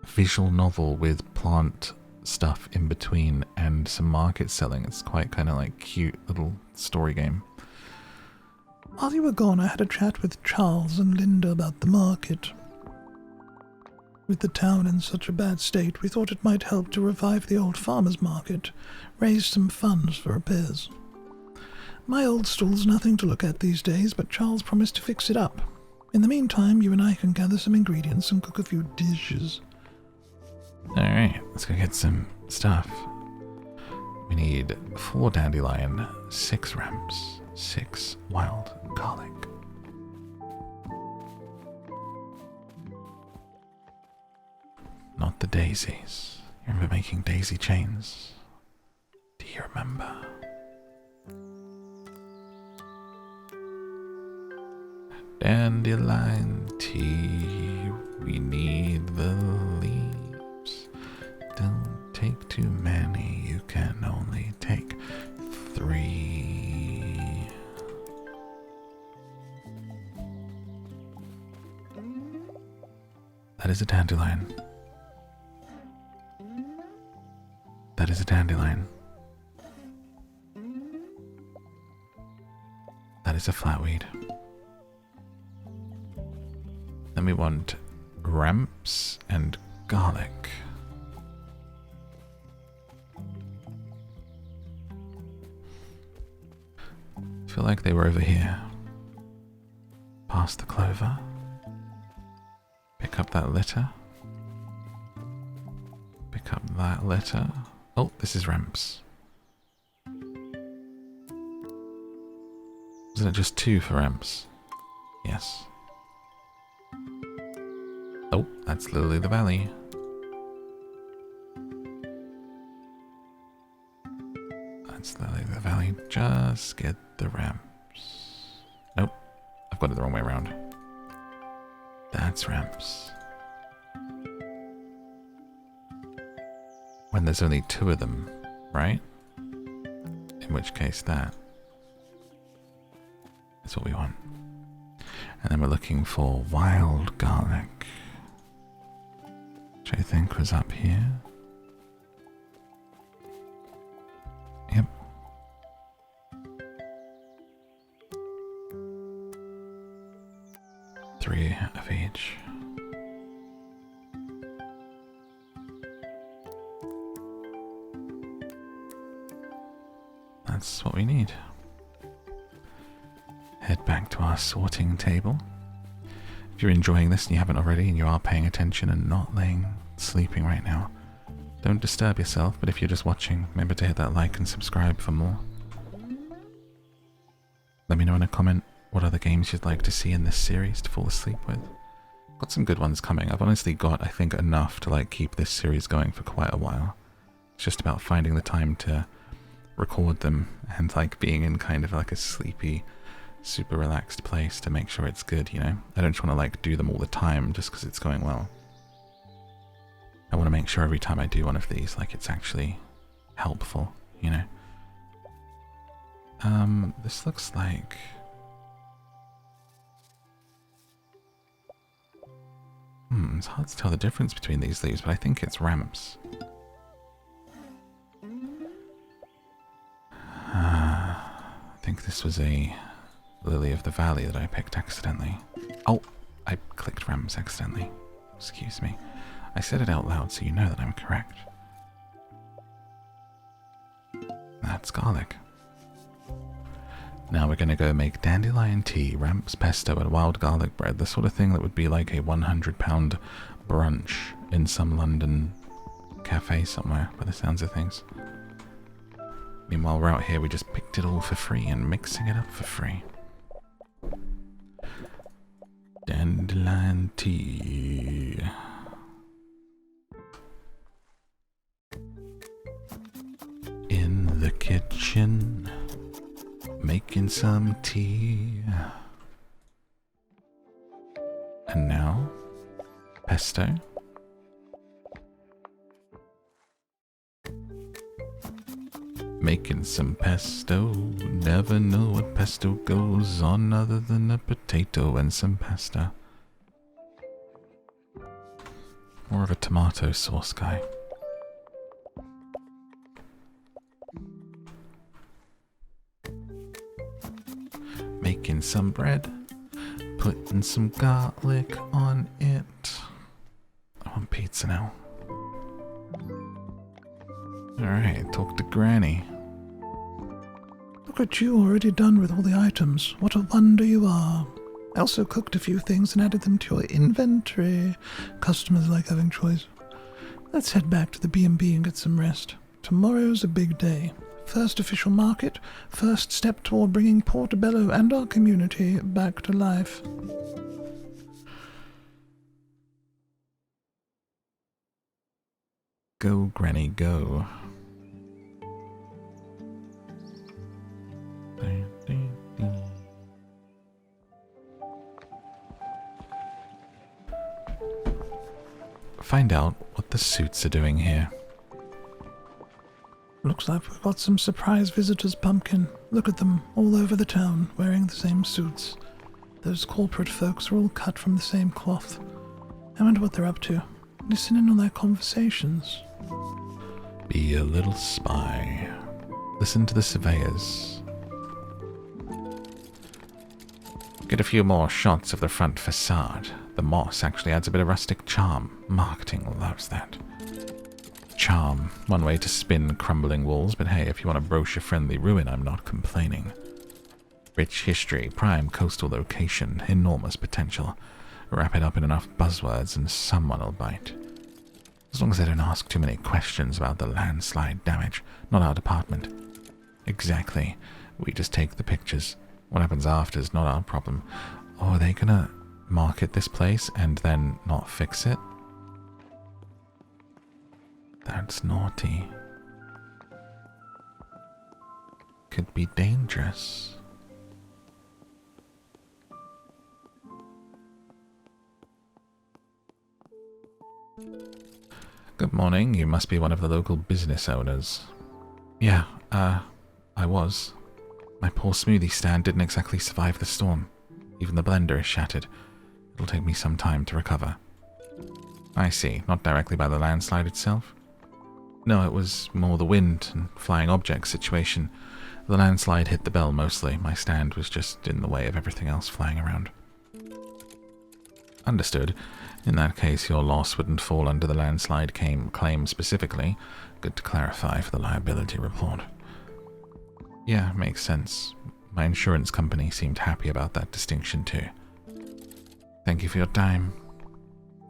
visual novel with plant stuff in between and some market selling. It's quite kind of like cute little story game. While you were gone, I had a chat with Charles and Linda about the market. With the town in such a bad state, we thought it might help to revive the old farmer's market, raise some funds for repairs. My old stall's nothing to look at these days, but Charles promised to fix it up. In the meantime, you and I can gather some ingredients and cook a few dishes. Alright, let's go get some stuff. We need 4 dandelion, 6 ramps, 6 wild garlic. Not the daisies. You remember making daisy chains? Do you remember? Dandelion tea, we need the leaves. Don't take too many, you can only take 3. That is a dandelion. That is a dandelion. That is a flatweed. Then we want ramps and garlic. I feel like they were over here. Past the clover. Pick up that litter. Pick up that litter. Oh, this is ramps. Wasn't it just 2 for ramps? Yes. Oh, that's Lily the Valley. That's Lily the just get the ramps. Nope, I've got it the wrong way around. That's ramps. When there's only 2 of them, right? In which case that is what we want. And then we're looking for wild garlic, which I think was up here. Yep. Three of each. That's what we need. Head back to our sorting table. If you're enjoying this and you haven't already and you are paying attention and not sleeping right now, don't disturb yourself, but if you're just watching, remember to hit that like and subscribe for more. Let me know in a comment what other games you'd like to see in this series to fall asleep with. Got some good ones coming. I've honestly got, I think, enough to keep this series going for quite a while. It's just about finding the time to record them and being in kind of a sleepy, super relaxed place to make sure it's good, you know? I don't just want to do them all the time just because it's going well. I want to make sure every time I do one of these, it's actually helpful, you know? This looks like... it's hard to tell the difference between these leaves, but I think it's ramps. I think this was a lily of the valley that I picked accidentally. Oh, I clicked ramps accidentally. Excuse me. I said it out loud so you know that I'm correct. That's garlic. Now we're going to go make dandelion tea, ramps, pesto, and wild garlic bread. The sort of thing that would be like a 100-pound brunch in some London cafe somewhere, by the sounds of things. Meanwhile, we're out here, we just picked it all for free and mixing it up for free. Dandelion tea. In the kitchen, making some tea. And now, pesto. Making some pesto, never know what pesto goes on other than a potato and some pasta. More of a tomato sauce guy. Making some bread, putting some garlic on it. I want pizza now. Alright, talk to Granny. Look at you, already done with all the items. What a wonder you are. I also cooked a few things and added them to your inventory. Customers like having choice. Let's head back to the B&B and get some rest. Tomorrow's a big day. First official market, first step toward bringing Portobello and our community back to life. Go, Granny, go. Find out what the suits are doing here. Looks like we've got some surprise visitors, Pumpkin. Look at them, all over the town, wearing the same suits. Those corporate folks are all cut from the same cloth. I wonder what they're up to. Listen in on their conversations. Be a little spy. Listen to the surveyors. Get a few more shots of the front facade. The moss actually adds a bit of rustic charm. Marketing loves that. Charm, one way to spin crumbling walls, but hey, if you want a brochure-friendly ruin, I'm not complaining. Rich history, prime coastal location, enormous potential. Wrap it up in enough buzzwords and someone will bite. As long as they don't ask too many questions about the landslide damage, not our department. Exactly. We just take the pictures. What happens after is not our problem. Oh, are they gonna market this place and then not fix it? That's naughty. could be dangerous. Good morning, you must be one of the local business owners. Yeah, I was. My poor smoothie stand didn't exactly survive the storm. Even the blender is shattered. It'll take me some time to recover. I see, not directly by the landslide itself? No, it was more the wind and flying objects situation. The landslide hit the bell mostly. My stand was just in the way of everything else flying around. Understood. In that case, your loss wouldn't fall under the landslide claim specifically. Good to clarify for the liability report. Yeah, makes sense. My insurance company seemed happy about that distinction too. Thank you for your time.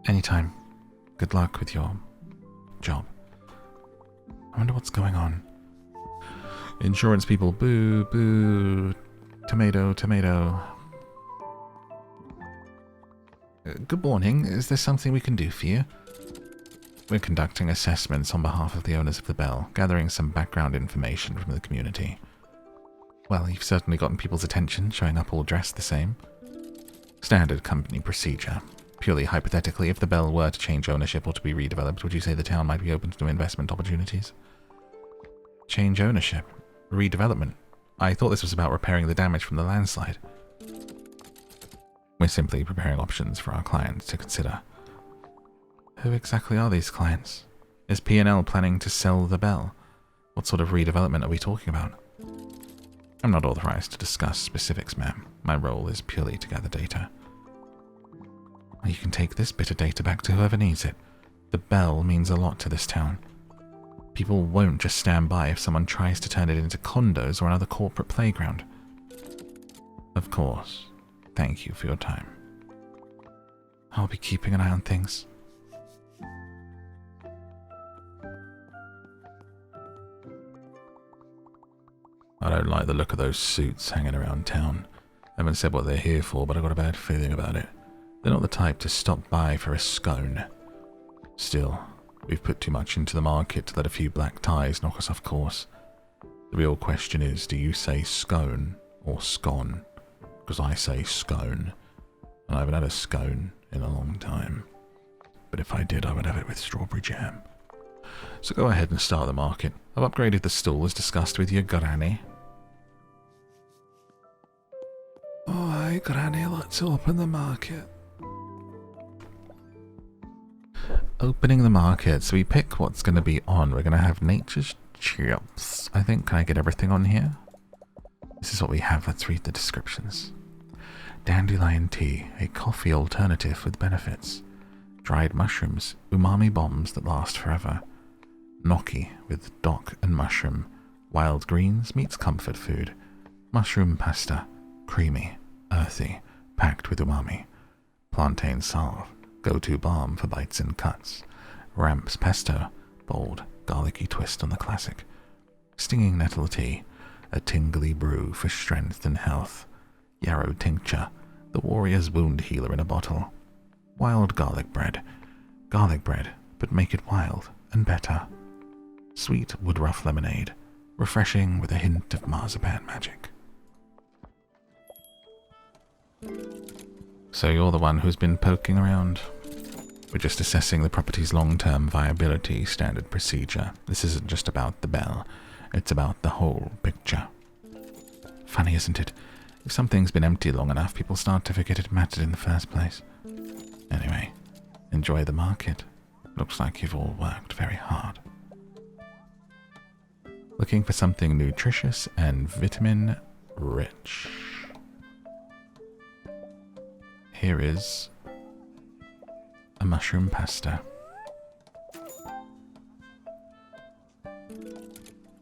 Anytime. Good luck with your job. I wonder what's going on. Insurance people, boo, boo. Tomato, tomato. Good morning. Is there something we can do for you? We're conducting assessments on behalf of the owners of the Bell, gathering some background information from the community. Well, you've certainly gotten people's attention, showing up all dressed the same. Standard company procedure. Purely hypothetically, if the Bell were to change ownership or to be redeveloped, would you say the town might be open to new investment opportunities? Change ownership? Redevelopment? I thought this was about repairing the damage from the landslide. We're simply preparing options for our clients to consider. Who exactly are these clients? Is P&L planning to sell the Bell? What sort of redevelopment are we talking about? I'm not authorized to discuss specifics, ma'am. My role is purely to gather data. You can take this bit of data back to whoever needs it. The Bell means a lot to this town. People won't just stand by if someone tries to turn it into condos or another corporate playground. Of course. Thank you for your time. I'll be keeping an eye on things. I don't like the look of those suits hanging around town. I haven't said what they're here for, but I've got a bad feeling about it. They're not the type to stop by for a scone. Still, we've put too much into the market to let a few black ties knock us off course. The real question is, do you say scone or scone? Because I say scone, and I haven't had a scone in a long time. But if I did, I would have it with strawberry jam. So go ahead and start the market. I've upgraded the stall as discussed with your granny. Oh, aye, granny, let's open the market. Opening the market, so we pick what's going to be on. We're going to have nature's chips. I think, can I get everything on here? This is what we have. Let's read the descriptions. Dandelion tea, a coffee alternative with benefits. Dried mushrooms, umami bombs that last forever. Gnocchi with dock and mushroom. Wild greens meets comfort food. Mushroom pasta, creamy, earthy, packed with umami. Plantain salve, go-to balm for bites and cuts. Ramps pesto, bold, garlicky twist on the classic. Stinging nettle tea, a tingly brew for strength and health. Yarrow tincture, the warrior's wound healer in a bottle. Wild garlic bread, but make it wild and better. Sweet woodruff lemonade, refreshing with a hint of marzipan magic. So you're the one who's been poking around? We're just assessing the property's long-term viability, standard procedure. This isn't just about the Bell, it's about the whole picture. Funny, isn't it? If something's been empty long enough, people start to forget it mattered in the first place. Anyway, enjoy the market. Looks like you've all worked very hard. Looking for something nutritious and vitamin-rich. Here is a mushroom pasta.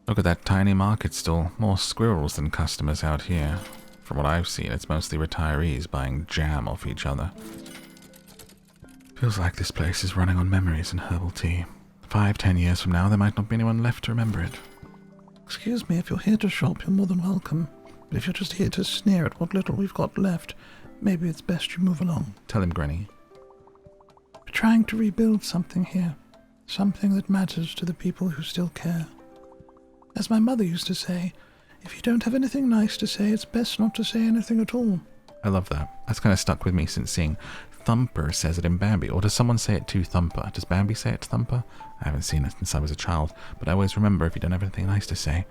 Look at that tiny market stall. More squirrels than customers out here. From what I've seen, it's mostly retirees buying jam off each other. Feels like this place is running on memories and herbal tea. 5-10 years from now, there might not be anyone left to remember it. Excuse me, if you're here to shop, you're more than welcome. But if you're just here to sneer at what little we've got left, maybe it's best you move along. Tell him, Granny. We're trying to rebuild something here. Something that matters to the people who still care. As my mother used to say, If you don't have anything nice to say, it's best not to say anything at all. I love that. That's kind of stuck with me since seeing Thumper says it in Bambi. Or does someone say it to Thumper? Does Bambi say it to Thumper? I haven't seen it since I was a child, but I always remember if you don't have anything nice to say,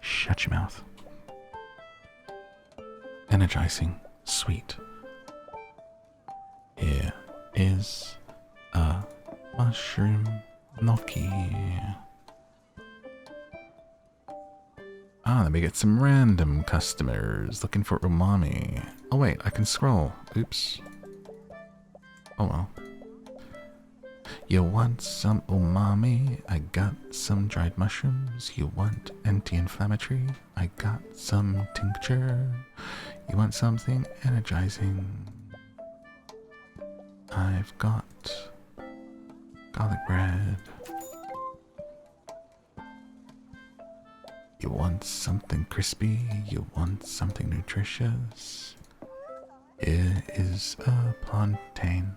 shut your mouth. Energizing, sweet. Here is a mushroom gnocchi. Ah, let me get some random customers looking for umami. Oh wait, I can scroll. Oops. Oh well. You want some umami? I got some dried mushrooms. You want anti-inflammatory? I got some tincture. You want something energizing? I've got garlic bread. You want something crispy? You want something nutritious? Here is a plantain.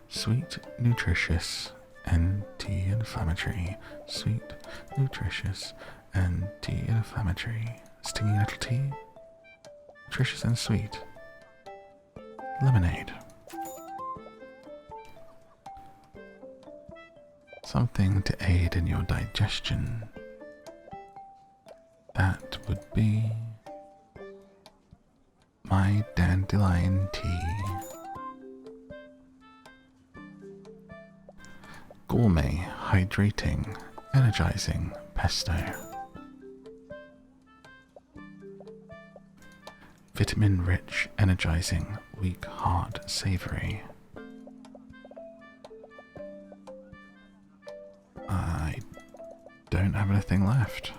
Sweet, nutritious, anti-inflammatory. Sweet, nutritious, anti-inflammatory. Stingy little tea. Nutritious and sweet. Lemonade. Something to aid in your digestion. That would be my dandelion tea. Gourmet, hydrating, energizing pesto. Vitamin-rich, energizing, weak, hard, savory. I don't have anything left.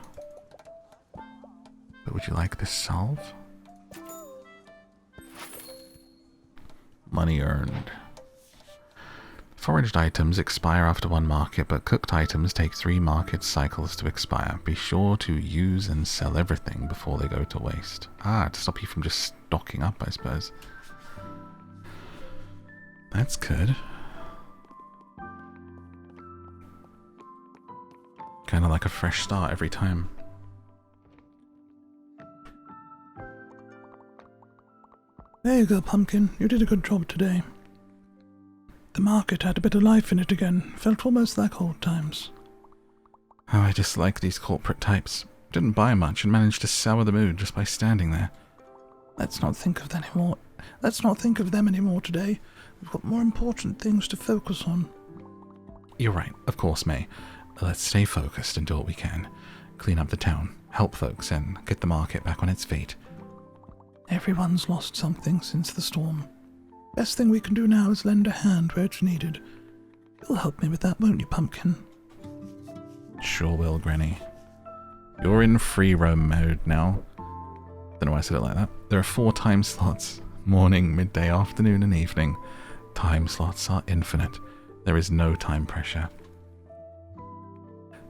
But would you like this salve? Money earned. Foraged items expire after 1 market, but cooked items take 3 market cycles to expire. Be sure to use and sell everything before they go to waste. Ah, to stop you from just stocking up, I suppose. That's good. Kind of like a fresh start every time. There you go, Pumpkin. You did a good job today. The market had a bit of life in it again. Felt almost like old times. Oh, I just like these corporate types. Didn't buy much and managed to sour the mood just by standing there. Let's not think of them anymore. Let's not think of them anymore today. We've got more important things to focus on. You're right, of course, May. Let's stay focused and do what we can. Clean up the town, help folks, and get the market back on its feet. Everyone's lost something since the storm. Best thing we can do now is lend a hand where it's needed. You'll help me with that, won't you, Pumpkin? Sure will, Granny. You're in free roam mode now. Don't know why I said it like that. There are 4 time slots. Morning, midday, afternoon, and evening. Time slots are infinite. There is no time pressure.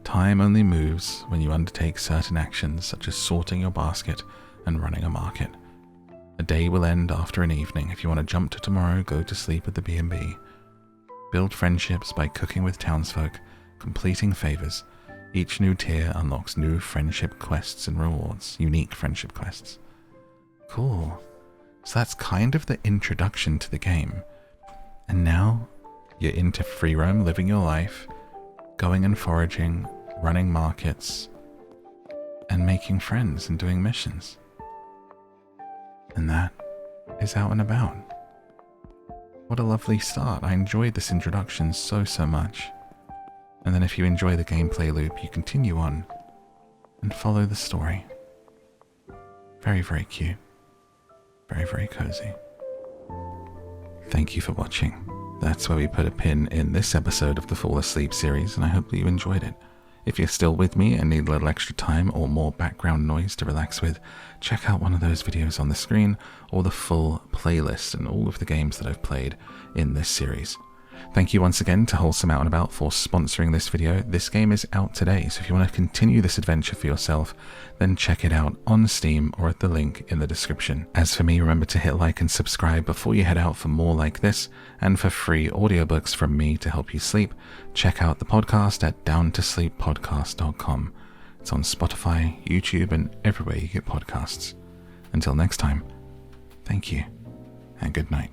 Time only moves when you undertake certain actions, such as sorting your basket and running a market. A day will end after an evening. If you want to jump to tomorrow, go to sleep at the B&B. Build friendships by cooking with townsfolk, completing favors. Each new tier unlocks new friendship quests and rewards, unique friendship quests. Cool. So that's kind of the introduction to the game. And now you're into free roam, living your life, going and foraging, running markets, and making friends and doing missions. And that is Out and About. What a lovely start. I enjoyed this introduction so much. And then if you enjoy the gameplay loop, you continue on and follow the story. Very, very cute. Very, very cozy. Thank you for watching. That's where we put a pin in this episode of the Fall Asleep series, and I hope that you enjoyed it. If you're still with me and need a little extra time or more background noise to relax with, check out one of those videos on the screen or the full playlist and all of the games that I've played in this series. Thank you once again to Wholesome Out and About for sponsoring this video. This game is out today, so if you want to continue this adventure for yourself, then check it out on Steam or at the link in the description. As for me, remember to hit like and subscribe before you head out for more like this, and for free audiobooks from me to help you sleep, check out the podcast at downtosleeppodcast.com. It's on Spotify, YouTube, and everywhere you get podcasts. Until next time, thank you, and good night.